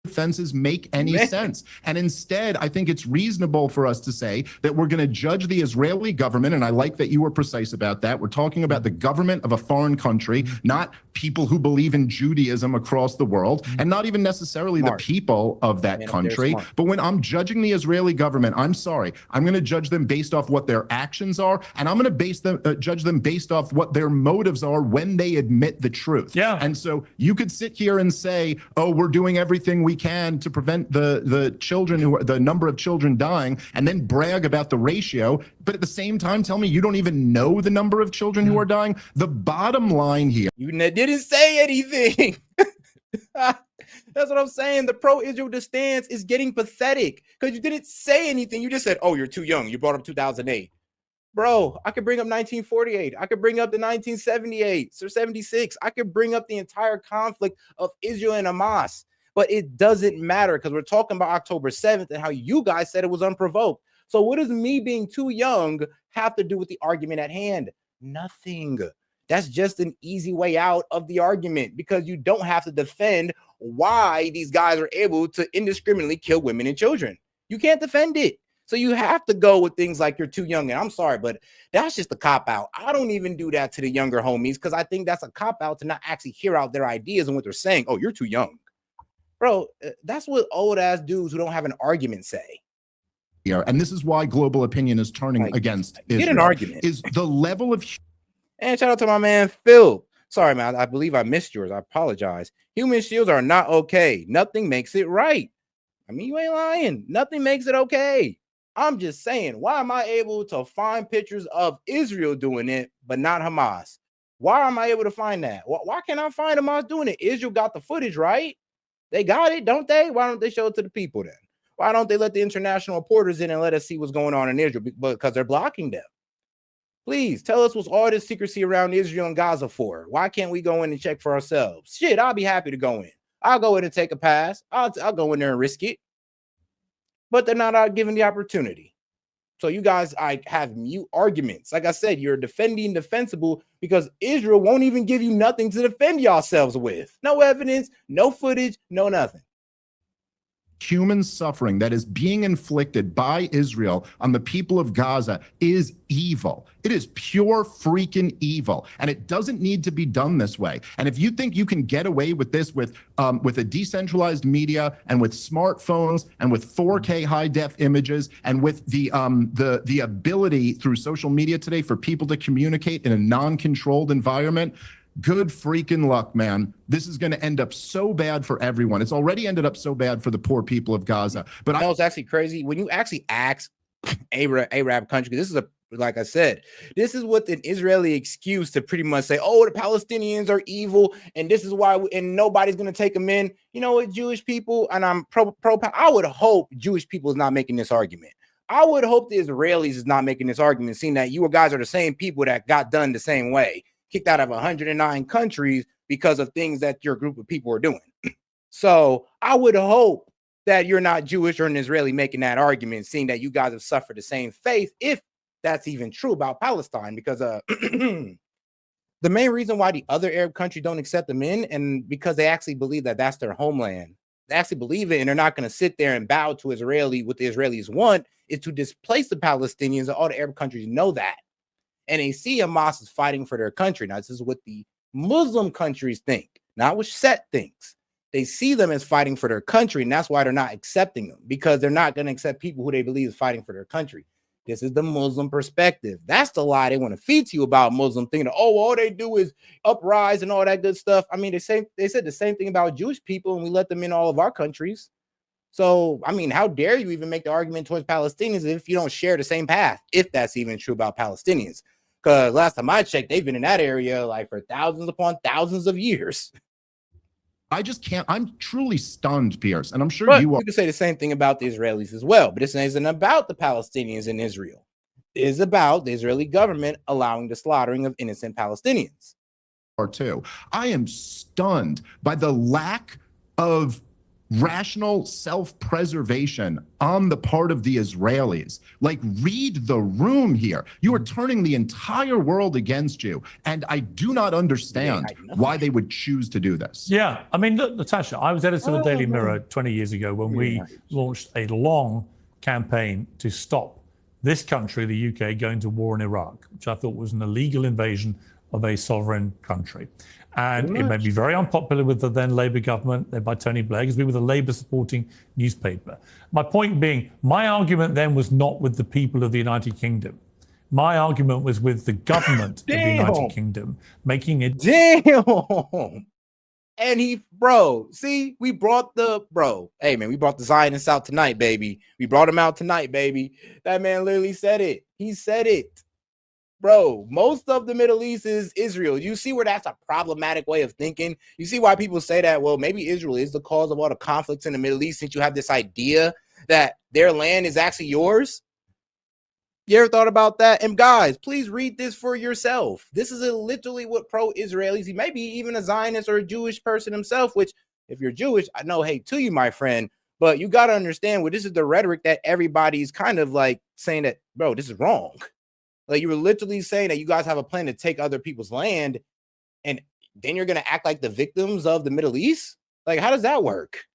Defenses make any sense. And instead, I think it's reasonable for us to say that we're going to judge the Israeli government. And I like that you were precise about that. We're talking about the government of a foreign country, not people who believe in Judaism across the world, and not even necessarily the people of that country. But when I'm judging the Israeli government, I'm sorry, I'm going to judge them based off what their actions are. And I'm going to judge them based off what their motives are when they admit the truth. Yeah. And so you could sit here and say, oh, we're doing everything we can to prevent the children the number of children dying, and then brag about the ratio, but at the same time tell me you don't even know the number of children who are dying. The bottom line here, you didn't say anything. That's what I'm saying. The pro-Israel stance is getting pathetic because you didn't say anything. You just said, oh, you're too young. You brought up 2008. Bro, I could bring up 1948. I could bring up the 1978 or 76. I could bring up the entire conflict of Israel and Hamas. But it doesn't matter because we're talking about October 7th and how you guys said it was unprovoked. So what does me being too young have to do with the argument at hand? Nothing. That's just an easy way out of the argument because you don't have to defend why these guys are able to indiscriminately kill women and children. You can't defend it. So you have to go with things like you're too young. And I'm sorry, but that's just a cop-out. I don't even do that to the younger homies because I think that's a cop-out to not actually hear out their ideas and what they're saying. Oh, you're too young. Bro, that's what old ass dudes who don't have an argument say. Yeah, and this is why global opinion is turning against Israel. Get an argument. Is the level of... And shout out to my man Phil. Sorry, man. I believe I missed yours. I apologize. Human shields are not okay. Nothing makes it right. I mean, you ain't lying. Nothing makes it okay. I'm just saying, why am I able to find pictures of Israel doing it, but not Hamas? Why am I able to find that? Why can't I find Hamas doing it? Israel got the footage, right? They got it, don't they? Why don't they show it to the people then? Why don't they let the international reporters in and let us see what's going on in Israel? Because they're blocking them. Please tell us what's all this secrecy around Israel and Gaza for. Why can't we go in and check for ourselves? Shit, I'll be happy to go in. I'll go in and take a pass. I'll go in there and risk it. But they're not given the opportunity. So you guys have mute arguments. Like I said, you're defending defensible because Israel won't even give you nothing to defend yourselves with. No evidence, no footage, no nothing. Human suffering that is being inflicted by Israel on the people of Gaza is evil. It is pure freaking evil, and it doesn't need to be done this way. And if you think you can get away with this with a decentralized media and with smartphones and with 4K high def images and with the ability through social media today for people to communicate in a non-controlled environment, good freaking luck, man. This is going to end up so bad for everyone. It's already ended up so bad for the poor people of Gaza. But I know it's actually crazy when you actually ask Arab country. This is like I said, this is what an Israeli excuse to pretty much say, oh, the Palestinians are evil, and this is why, and nobody's going to take them in. You know what, Jewish people, and I'm pro, I would hope Jewish people is not making this argument. I would hope the Israelis is not making this argument, seeing that you guys are the same people that got done the same way, kicked out of 109 countries because of things that your group of people are doing. So I would hope that you're not Jewish or an Israeli making that argument, seeing that you guys have suffered the same fate, if that's even true about Palestine, because the main reason why the other Arab countries don't accept them in, and because they actually believe that that's their homeland. They actually believe it, and they're not going to sit there and bow to Israeli. What the Israelis want is to displace the Palestinians, and all the Arab countries know that. And they see Hamas is fighting for their country. Now, this is what the Muslim countries think, not what S.E.T thinks. They see them as fighting for their country, and that's why they're not accepting them, because they're not going to accept people who they believe is fighting for their country. This is the Muslim perspective. That's the lie they want to feed to you about Muslim, thinking, oh, all they do is uprise and all that good stuff. I mean, they said the same thing about Jewish people, and we let them in all of our countries. So, I mean, how dare you even make the argument towards Palestinians if you don't share the same path, if that's even true about Palestinians? Because last time I checked, they've been in that area like for thousands upon thousands of years. I just can't. I'm truly stunned, Pierce, and I'm sure But you are. You could say the same thing about the Israelis as well, but this isn't about the Palestinians in Israel. It is about the Israeli government allowing the slaughtering of innocent Palestinians. Or two. I am stunned by the lack of rational self-preservation on the part of the Israelis. Like, read the room here. You are turning the entire world against you, and I do not understand why they would choose to do this. Yeah, I mean, look, Natasha, I was editor of the Daily Mirror 20 years ago when we launched a long campaign to stop this country, the UK, going to war in Iraq, which I thought was an illegal invasion of a sovereign country. And it made me very unpopular with the then Labour government, led by Tony Blair, because we were the Labour-supporting newspaper. My point being, my argument then was not with the people of the United Kingdom. My argument was with the government of the United Kingdom, making it... Damn! And see, we brought hey, man, we brought the Zionists out tonight, baby. We brought him out tonight, baby. That man literally said it. He said it. Bro, most of the Middle East is Israel. You see where that's a problematic way of thinking? You see why people say that, well, maybe Israel is the cause of all the conflicts in the Middle East, since you have this idea that their land is actually yours? You ever thought about that? And guys, please read this for yourself. This is literally what pro-Israelis, he may be even a Zionist or a Jewish person himself, which if you're Jewish, I know hate to you, my friend, but you got to understand, well, this is the rhetoric that everybody's kind of like saying that, bro, this is wrong. Like, you were literally saying that you guys have a plan to take other people's land, and then you're going to act like the victims of the Middle East? Like, how does that work?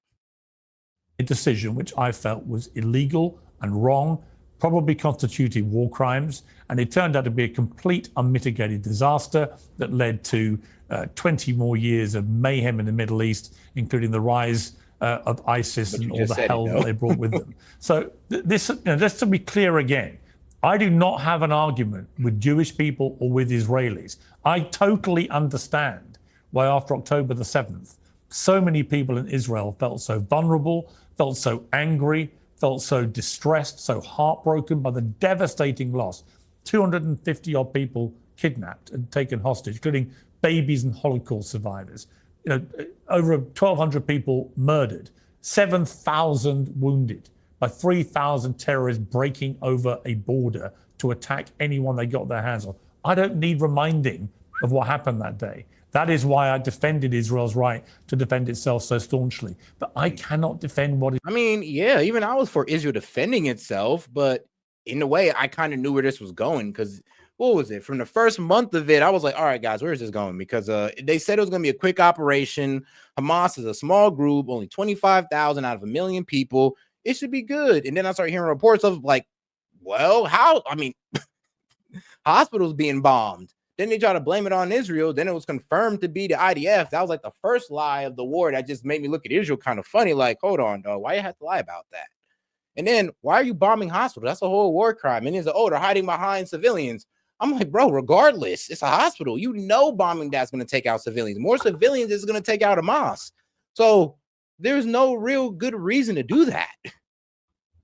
A decision which I felt was illegal and wrong, probably constituted war crimes, and it turned out to be a complete unmitigated disaster that led to 20 more years of mayhem in the Middle East, including the rise of ISIS and all the hell that they brought with them. So this, just to be clear again, I do not have an argument with Jewish people or with Israelis. I totally understand why after October the 7th, so many people in Israel felt so vulnerable, felt so angry, felt so distressed, so heartbroken by the devastating loss. 250 odd people kidnapped and taken hostage, including babies and Holocaust survivors. Over 1,200 people murdered, 7,000 wounded, by 3,000 terrorists breaking over a border to attack anyone they got their hands on. I don't need reminding of what happened that day. That is why I defended Israel's right to defend itself so staunchly. But I cannot defend what... I mean, yeah, even I was for Israel defending itself, but in a way, I kind of knew where this was going, because what was it? From the first month of it, I was like, all right, guys, where is this going? Because they said it was going to be a quick operation. Hamas is a small group, only 25,000 out of 1 million people. It should be good. And then I started hearing reports of like, well, how? I mean, hospitals being bombed. Then they try to blame it on Israel. Then it was confirmed to be the IDF. That was like the first lie of the war that just made me look at Israel kind of funny. Like, hold on, dog, why you have to lie about that? And then why are you bombing hospitals? That's a whole war crime. And it's like, oh, they're hiding behind civilians. I'm like, bro, regardless, it's a hospital. You know, bombing that's going to take out civilians. More civilians is going to take out Hamas. So there's no real good reason to do that.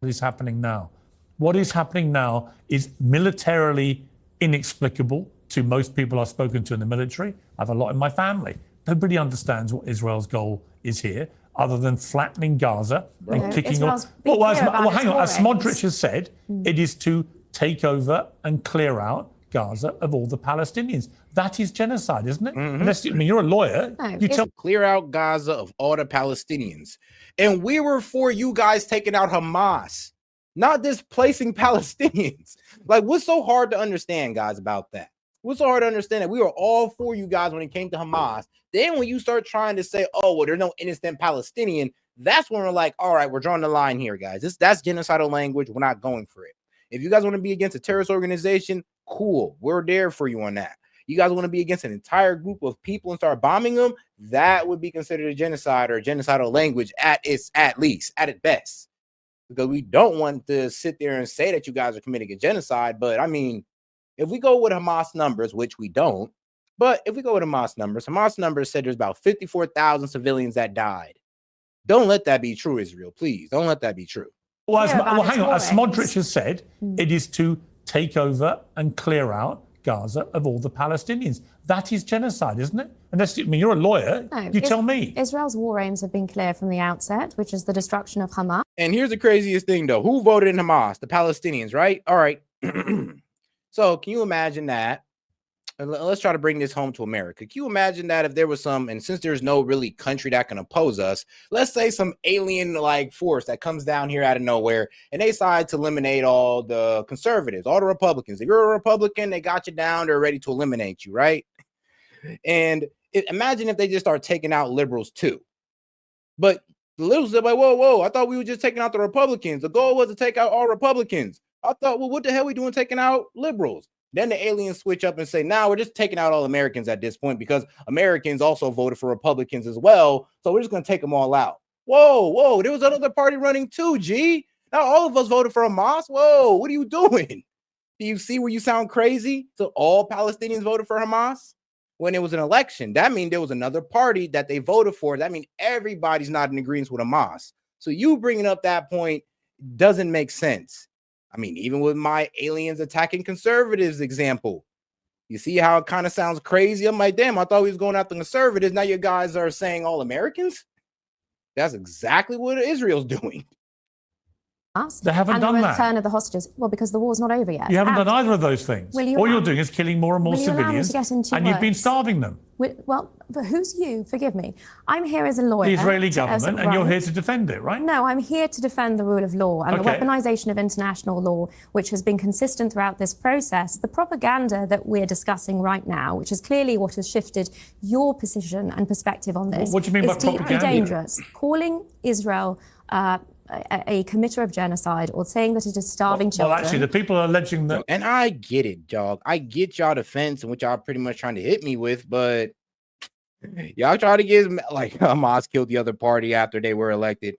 What is happening now? What is happening now is militarily inexplicable to most people I've spoken to in the military. I have a lot in my family. Nobody understands what Israel's goal is here, other than flattening Gaza and kicking off. Well, hang on. As Smodrich has said, it is to take over and clear out Gaza of all the Palestinians. That is genocide, isn't it? Unless, I mean, you're a lawyer. No, you tell clear out Gaza of all the Palestinians. And we were for you guys taking out Hamas, not displacing Palestinians. Like, what's so hard to understand, guys, about that? What's so hard to understand that we were all for you guys when it came to Hamas. Then when you start trying to say, oh, well, there's no innocent Palestinian, that's when we're like, all right, we're drawing the line here, guys. That's genocidal language. We're not going for it. If you guys want to be against a terrorist organization, cool. We're there for you on that. You guys want to be against an entire group of people and start bombing them, that would be considered a genocide or a genocidal language at its best. Because we don't want to sit there and say that you guys are committing a genocide. But I mean, if we go with Hamas numbers, which we don't, but if we go with Hamas numbers said there's about 54,000 civilians that died. Don't let that be true, Israel. Please don't let that be true. Well, hang on. As Smodrich has said, it is to take over and clear out Gaza of all the Palestinians. That is genocide, isn't it? Unless, I mean, you're a lawyer. No, you tell me. Israel's war aims have been clear from the outset, which is the destruction of Hamas. And here's the craziest thing, though. Who voted in Hamas? The Palestinians, right? All right. So can you imagine that? And let's try to bring this home to America. Can you imagine that if there was some, and since there's no really country that can oppose us, let's say some alien like force that comes down here out of nowhere and they decide to eliminate all the conservatives, all the Republicans. If you're a Republican, they got you down, they're ready to eliminate you, right? And imagine if they just start taking out liberals too. But the liberals are like, whoa, I thought we were just taking out the Republicans. The goal was to take out all Republicans. I thought, well, what the hell are we doing taking out liberals? Then the aliens switch up and say, nah, we're just taking out all Americans at this point because Americans also voted for Republicans as well. So we're just going to take them all out. Whoa, there was another party running too, G. Now all of us voted for Hamas. Whoa, what are you doing? Do you see where you sound crazy? So all Palestinians voted for Hamas? When it was an election, that means there was another party that they voted for. That means everybody's not in agreement with Hamas. So you bringing up that point doesn't make sense. I mean, even with my aliens attacking conservatives example, you see how it kind of sounds crazy? I'm like, damn, I thought we was going after conservatives. Now you guys are saying all Americans? That's exactly what Israel's doing. They haven't done that. And the return of the hostages. Well, because the war's not over yet. You haven't done either of those things. All you're doing is killing more and more civilians, and you've been starving them. Well, but who's you? Forgive me. I'm here as a lawyer. The Israeli government, and you're here to defend it, right? No, I'm here to defend the rule of law and the weaponization of international law, which has been consistent throughout this process. The propaganda that we're discussing right now, which is clearly what has shifted your position and perspective on this, what do you mean by propaganda? Deeply dangerous. Calling Israel a committer of genocide or saying that it is starving children. Well, actually, the people are alleging that. And I get it, dog. I get y'all defense and what y'all pretty much trying to hit me with, but y'all try to get like Hamas killed the other party after they were elected.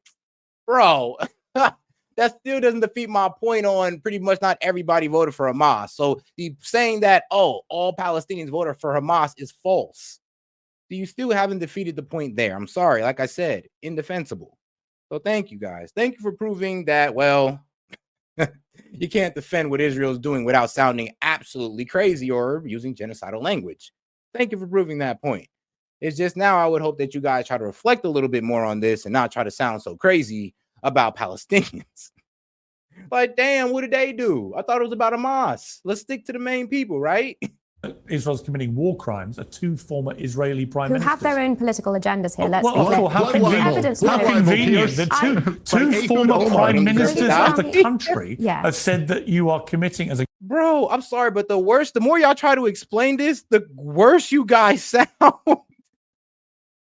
Bro, that still doesn't defeat my point on pretty much not everybody voted for Hamas. So the saying that, oh, all Palestinians voted for Hamas is false. So you still haven't defeated the point there. I'm sorry. Like I said, indefensible. So thank you, guys. Thank you for proving that, well, you can't defend what Israel is doing without sounding absolutely crazy or using genocidal language. Thank you for proving that point. It's just now I would hope that you guys try to reflect a little bit more on this and not try to sound so crazy about Palestinians. Like, damn, what did they do? I thought it was about Hamas. Let's stick to the main people, right? Israel's committing war crimes are two former Israeli prime ministers. Who have their own political agendas here. How convenient. The two former prime ministers of the country have said that you are committing as a... Bro, I'm sorry, but the more y'all try to explain this, the worse you guys sound.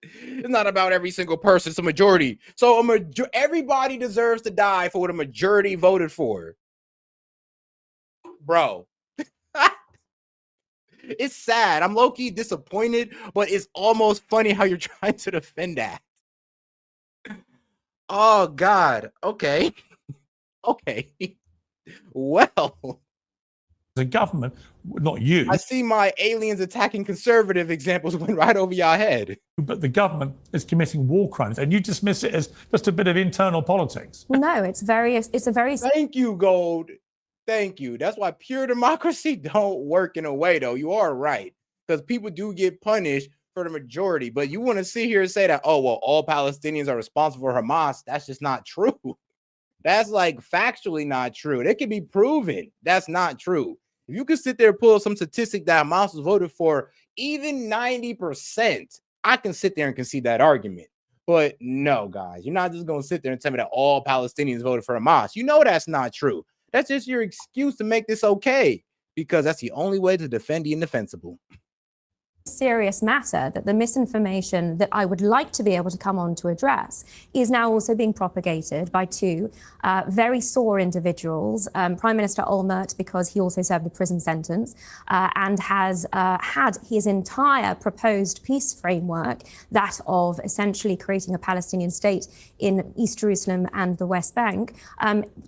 It's not about every single person. It's a majority. So everybody deserves to die for what a majority voted for. Bro. It's sad. I'm low-key disappointed, but it's almost funny how you're trying to defend that. Oh, God. Okay. Okay. Well. The government, not you. I see my aliens attacking conservative examples went right over your head. But the government is committing war crimes, and you dismiss it as just a bit of internal politics. Well, no, it's a very... Thank you, Gold. Thank you. That's why pure democracy don't work in a way, though. You are right, because people do get punished for the majority. But you want to sit here and say that, oh, well, all Palestinians are responsible for Hamas. That's just not true. That's like factually not true. It can be proven. That's not true. If you could sit there and pull some statistic that Hamas was voted for, even 90%, I can sit there and concede that argument. But no, guys, you're not just going to sit there and tell me that all Palestinians voted for Hamas. You know that's not true. That's just your excuse to make this okay, because that's the only way to defend the indefensible. Serious matter that the misinformation that I would like to be able to come on to address is now also being propagated by two very sore individuals. Prime Minister Olmert, because he also served a prison sentence and has had his entire proposed peace framework, that of essentially creating a Palestinian state in East Jerusalem and the West Bank,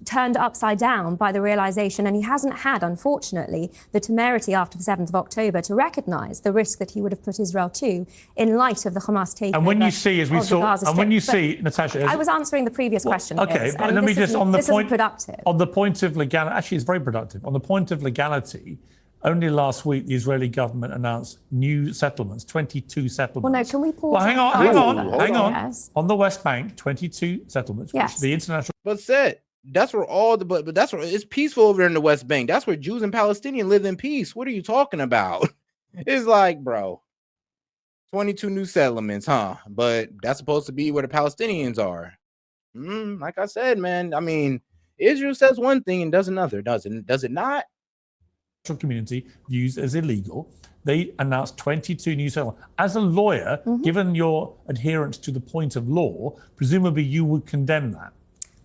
turned upside down by the realization, and he hasn't had, unfortunately, the temerity after the 7th of October to recognize the risk that he would have put Israel to in light of the Hamas takeover. And when you see, as we saw, and when you see, Natasha, I was answering the previous question. Okay, but let me just on the point productive. On the point of legality, actually, it's very productive. On the point of legality, only last week the Israeli government announced new settlements, 22 settlements. Well, no, can we pause? Well, hang on. Yes. On the West Bank, 22 settlements, yes. which the international. But said that's where all the but that's where it's peaceful over in the West Bank. That's where Jews and Palestinians live in peace. What are you talking about? It's like, bro, 22 new settlements, huh? But that's supposed to be where the Palestinians are. Like I said, man, I mean, Israel says one thing and does another, does it not? Community views as illegal. They announced 22 new settlements. As a lawyer, given your adherence to the point of law, presumably you would condemn that.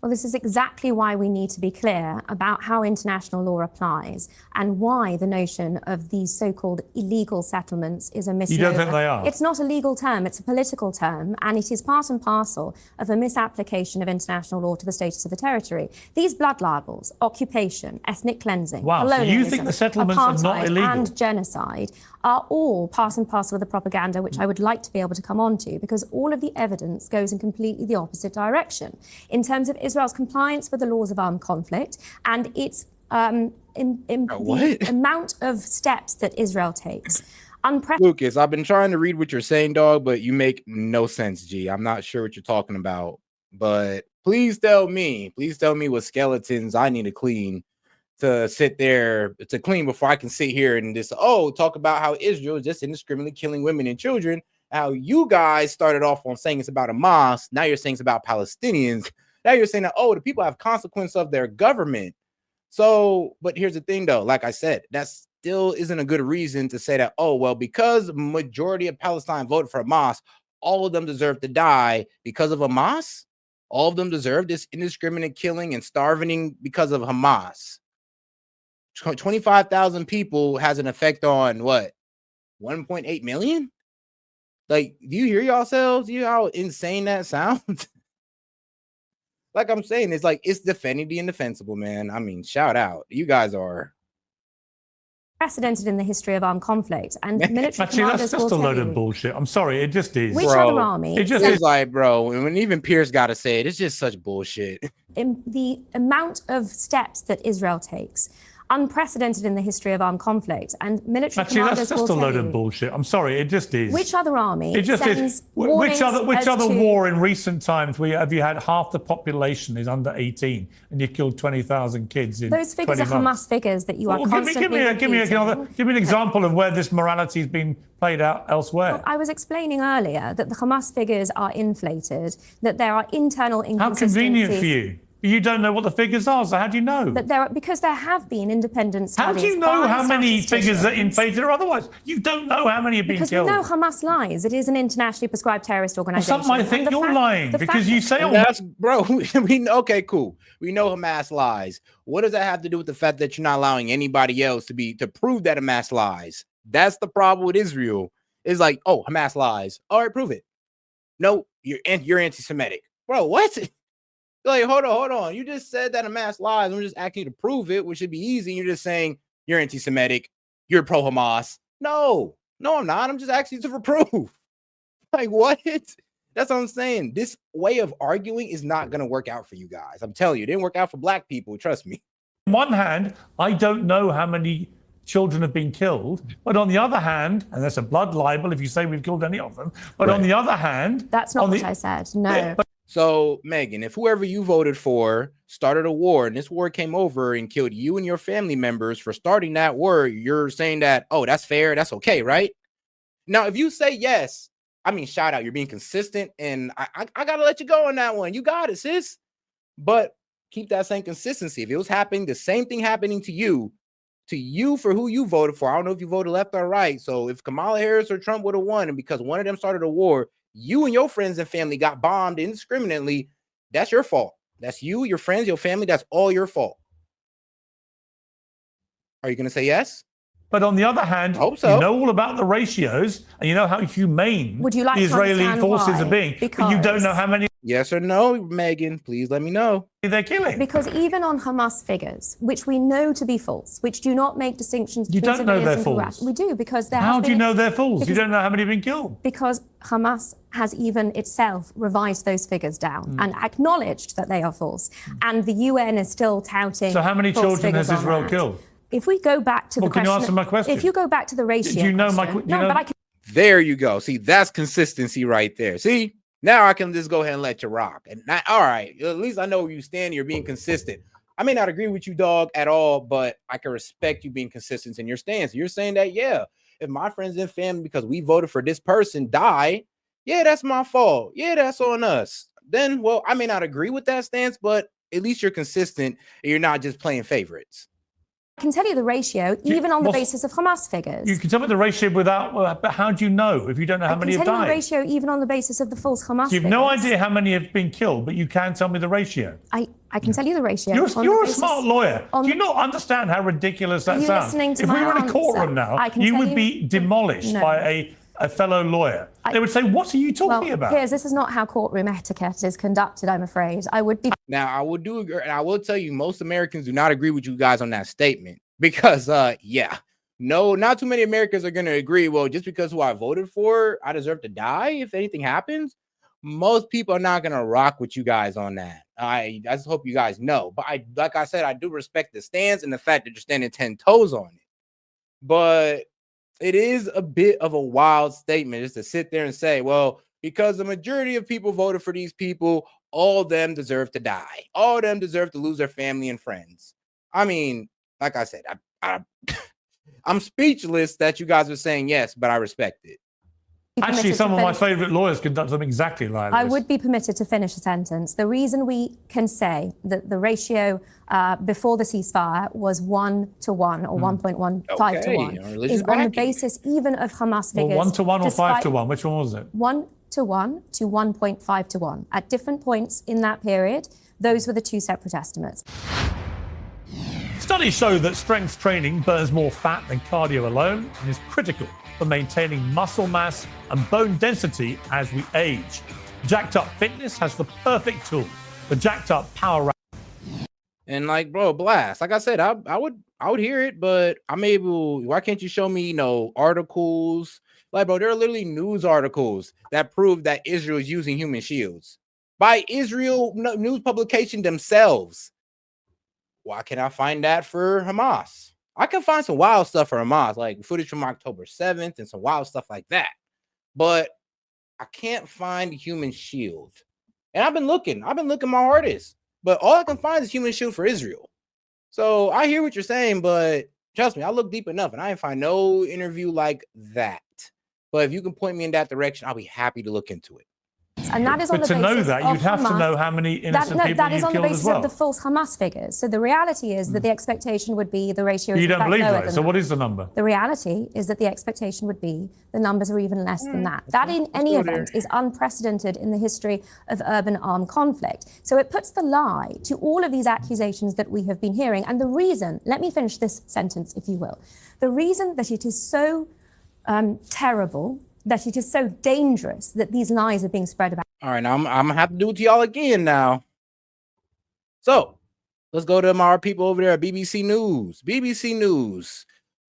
Well, this is exactly why we need to be clear about how international law applies and why the notion of these so-called illegal settlements is a misnomer. You don't think they are? It's not a legal term, it's a political term, and it is part and parcel of a misapplication of international law to the status of the territory. These blood libels, occupation, ethnic cleansing, so you think the settlements are not illegal? And genocide are all part and parcel of the propaganda, which I would like to be able to come on to, because all of the evidence goes in completely the opposite direction. In terms of Israel's compliance with the laws of armed conflict and its the amount of steps that Israel takes. Lucas, I've been trying to read what you're saying, dog, but you make no sense, G. I'm not sure what you're talking about, but please tell me what skeletons I need to clean to sit there to clean before I can sit here and just talk about how Israel is just indiscriminately killing women and children. How you guys started off on saying it's about Hamas, now you're saying it's about Palestinians. Now you're saying that the people have consequence of their government. So, but here's the thing though, like I said, that still isn't a good reason to say that because majority of Palestine voted for Hamas, all of them deserve to die because of Hamas. All of them deserve this indiscriminate killing and starving because of Hamas. 25,000 people has an effect on what? 1.8 million? Like, do you hear yourselves? You know how insane that sounds? Like I'm saying, it's like it's defending the indefensible, man. I mean, shout out. You guys are precedented in the history of armed conflict, and military commanders that's just a load of bullshit. I'm sorry, it just is. Which other army? It just is like, bro, and even Pierce got to say it, it's just such bullshit. In the amount of steps that Israel takes, unprecedented in the history of armed conflict, and military commanders that's just a load of bullshit. I'm sorry, it just is. Which other army? It just is. Which other war in recent times have you had half the population is under 18 and you killed 20,000 kids in those figures 20 are months? Hamas figures that you are constantly give me an example of where this morality has been played out elsewhere. Well, I was explaining earlier that the Hamas figures are inflated, that there are internal inconsistencies. How convenient for you. You don't know what the figures are, so how do you know? Because there have been independent studies. How do you know how many figures are inflated or otherwise? You don't know how many have been killed. Because we know Hamas lies. It is an internationally prescribed terrorist organization. Well, some might think you're lying because you say... Okay, cool. We know Hamas lies. What does that have to do with the fact that you're not allowing anybody else to prove that Hamas lies? That's the problem with Israel. It's like, Hamas lies. All right, prove it. No, you're anti-Semitic. Bro, what? Like, hold on. You just said that Hamas lies. I'm just asking you to prove it, which should be easy. You're just saying you're anti-Semitic. You're pro-Hamas. No, I'm not. I'm just asking you to prove. Like, what? That's what I'm saying. This way of arguing is not going to work out for you guys. I'm telling you, it didn't work out for black people. Trust me. On one hand, I don't know how many children have been killed, but on the other hand, and that's a blood libel if you say we've killed any of them, but on the other hand... That's not what I said, no. So, Megan, if whoever you voted for started a war and this war came over and killed you and your family members for starting that war, you're saying that, oh, that's fair, that's okay, right? Now, if you say yes, I mean, shout out, you're being consistent, and I got to let you go on that one. You got it, sis. But keep that same consistency. If it was happening, the same thing happening to you for who you voted for, I don't know if you voted left or right. So if Kamala Harris or Trump would have won, and because one of them started a war, you and your friends and family got bombed indiscriminately, that's your fault. That's you, your friends, your family. That's all your fault. Are you going to say yes? But on the other hand, I hope so. You know all about the ratios, and you know how humane Would you like the Israeli to forces why? are being. But you don't know how many... Yes or no, Megan? Please let me know. They're killing. Because even on Hamas figures, which we know to be false, which do not make distinctions You between don't know civilians they're and false. We do, because there How has do you been know they're false? You don't know how many have been killed. because Hamas has even itself revised those figures down and acknowledged that they are false. And the UN is still touting. So how many false children has figures on Israel that. killed? If we go back to the can you question, answer my question? If you go back to the ratio, Do you know my? question, Do you know, but I can. There you go. See, that's consistency right there. See, now I can just go ahead and let you rock. And not, all right, at least I know where you stand. You're being consistent. I may not agree with you, dog, at all, but I can respect you being consistent in your stance. You're saying that, yeah, if my friends and family, because we voted for this person, die, yeah, that's my fault. Yeah, that's on us. Then, well, I may not agree with that stance, but at least you're consistent and you're not just playing favorites. I can tell you the ratio, even on the basis of Hamas figures. You can tell me the ratio without, but how do you know if you don't know how many have I can tell you died? the ratio even on the basis of the false Hamas So you've figures. no idea how many have been killed, but you can tell me the ratio. I can tell you the ratio. You're a smart lawyer. Do you not understand how ridiculous that you sounds? listening to If we my were in a answer? courtroom now, you would be demolished by a fellow lawyer. They would say, what are you talking about? Piers, this is not how courtroom etiquette is conducted, I'm afraid. I would be... Now, I would do agree, and I will tell you, most Americans do not agree with you guys on that statement. Because, yeah, no, not too many Americans are going to agree. Well, just because who I voted for, I deserve to die if anything happens. Most people are not going to rock with you guys on that. I just hope you guys know. But like I said, I do respect the stance and the fact that you're standing 10 toes on it. But it is a bit of a wild statement just to sit there and say, well, because the majority of people voted for these people, all of them deserve to die. All of them deserve to lose their family and friends. I mean, like I said, I'm speechless that you guys are saying yes, but I respect it. Actually, some of my favorite lawyers conduct them exactly like this. I would be permitted to finish a sentence. The reason we can say that the ratio before the ceasefire was 1 to 1 or 1.15 to 1 is on the basis even of Hamas figures. Well, 1 to 1 or 5 to 1? Which one was it? 1 to 1 to 1.5 to 1. At different points in that period, those were the two separate estimates. Studies show that strength training burns more fat than cardio alone and is critical for maintaining muscle mass and bone density as we age. Jacked Up Fitness has the perfect tool, the Jacked Up Power. And like, bro, blast. Like I said, I would hear it, but I'm able. Why can't you show me, articles? Like, bro, there are literally news articles that prove that Israel is using human shields by Israel news publication themselves. Why can't I find that for Hamas? I can find some wild stuff for Hamas, like footage from October 7th and some wild stuff like that. But I can't find human shield. And I've been looking my hardest. But all I can find is human shield for Israel. So I hear what you're saying, but trust me, I look deep enough and I didn't find no interview like that. But if you can point me in that direction, I'll be happy to look into it. And that is on the basis to know that, you'd have to know how many innocent people that is you've on the killed basis as well. of the false Hamas figures. So the reality is that the expectation would be the ratio is You don't believe that. So that. what is the number? The reality is that the expectation would be the numbers are even less than that. That in any event is unprecedented in the history of urban armed conflict. So it puts the lie to all of these accusations that we have been hearing. And the reason, let me finish this sentence, if you will. The reason that it is so terrible, that it is so dangerous that these lies are being spread about. All right, now I'm gonna have to do it to y'all again now. So let's go to our people over there at BBC News. BBC News,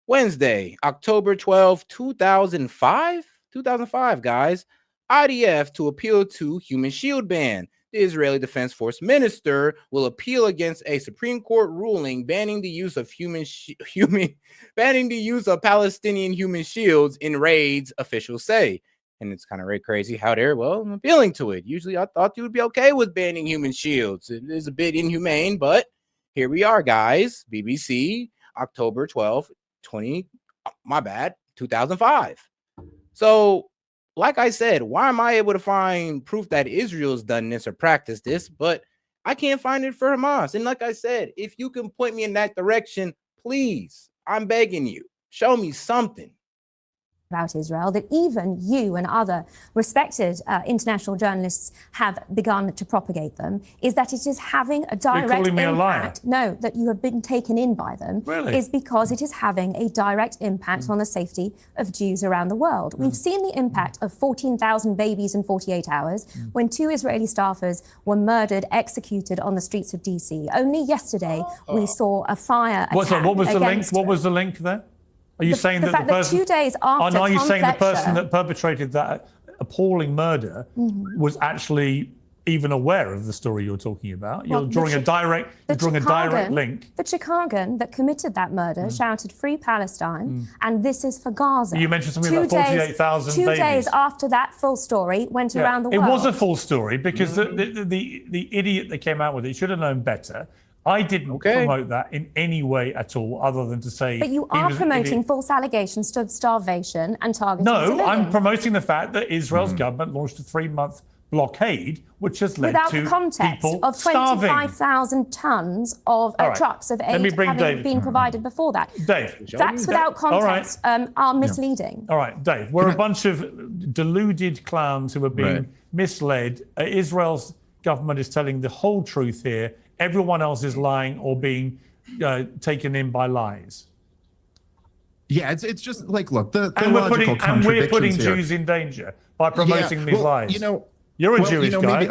Wednesday, October 12, 2005? 2005, guys. IDF to appeal to human shield ban. the Israeli Defense Force minister will appeal against a Supreme Court ruling banning the use of banning the use of Palestinian human shields in raids, officials say. And it's kind of crazy how they're, well, appealing to it. Usually I thought you would be okay with banning human shields. It is a bit inhumane, but here we are, guys. BBC, October 12th, 2005. So, like I said, why am I able to find proof that Israel's done this or practiced this, but I can't find it for Hamas? And like I said, if you can point me in that direction, please, I'm begging you, show me something about Israel that even you and other respected international journalists have begun to propagate them, is that it is having a direct calling me impact. a liar? No, that you have been taken in by them. Really? Is because it is having a direct impact on the safety of Jews around the world. We've seen the impact of 14,000 babies in 48 hours when 2 Israeli staffers were murdered, executed on the streets of DC. Only yesterday we saw a fire attack. What was the link? What was the link there? Are you saying the that fact the person? that 2 days after, are you Tom saying the Fletcher, person that perpetrated that appalling murder was actually even aware of the story you're talking about? You're drawing a direct link. The Chicagan that committed that murder shouted "Free Palestine," and this is for Gaza. You mentioned something about 48,000 babies. 2 days after that full story went around the world. It was a full story because the idiot that came out with it should have known better. I didn't promote that in any way at all, other than to say. But you are promoting false allegations of starvation and targeting civilians. No, I'm promoting the fact that Israel's government launched a 3-month blockade, which has led without to the context people of 25,000 tons of trucks of aid having been provided before that. Dave. Facts without context are misleading. All right, Dave. We're a bunch of deluded clowns who are being misled. Israel's government is telling the whole truth here. Everyone else is lying or being taken in by lies. Yeah, it's just like, look, the we're putting Jews in danger by promoting these lies. You know, you're a Jewish guy.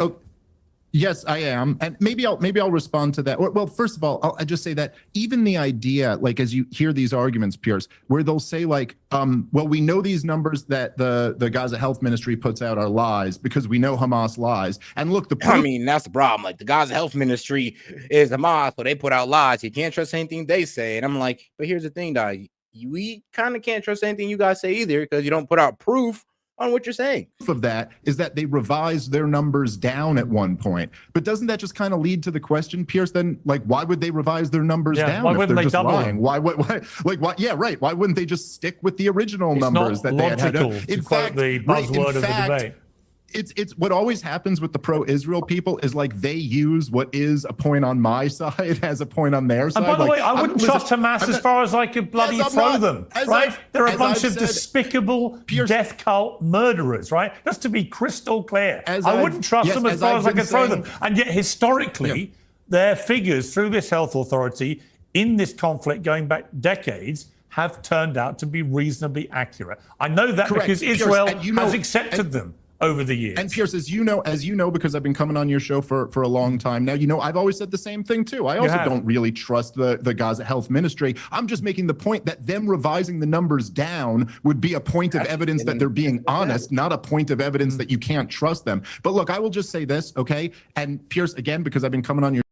Yes, I am, and maybe I'll respond to that. Well, first of all, I'll just say that even the idea, like, as you hear these arguments, Pierce, where they'll say like, well, we know these numbers that the Gaza Health Ministry puts out are lies because we know Hamas lies. And look, I mean, that's the problem. Like, the Gaza Health Ministry is Hamas, but they put out lies. You can't trust anything they say. And I'm like, but here's the thing, dog. We kind of can't trust anything you guys say either because you don't put out proof on what you're saying. Of that is that they revised their numbers down at one point. But doesn't that just kind of lead to the question, Pierce, then, like, why would they revise their numbers down if they're just lying? Why? Yeah, right. Why wouldn't they just stick with the original numbers that they had? In fact, the buzzword of the debate. It's what always happens with the pro-Israel people is like they use what is a point on my side as a point on their side. And by the way, I wouldn't trust Hamas as far as I could bloody throw them, right? They're a bunch of despicable death cult murderers, right? Just to be crystal clear. I wouldn't trust them as far as I could throw them. And yet historically, their figures through this health authority in this conflict going back decades have turned out to be reasonably accurate. I know that because Israel has accepted them over the years. And Pierce, as you know, because I've been coming on your show for a long time now, you know, I've always said the same thing too. I also don't really trust the Gaza Health Ministry. I'm just making the point that them revising the numbers down would be a point of evidence that they're being honest, not a point of evidence that you can't trust them. But look, I will just say this, okay? And Pierce, again, because I've been coming on your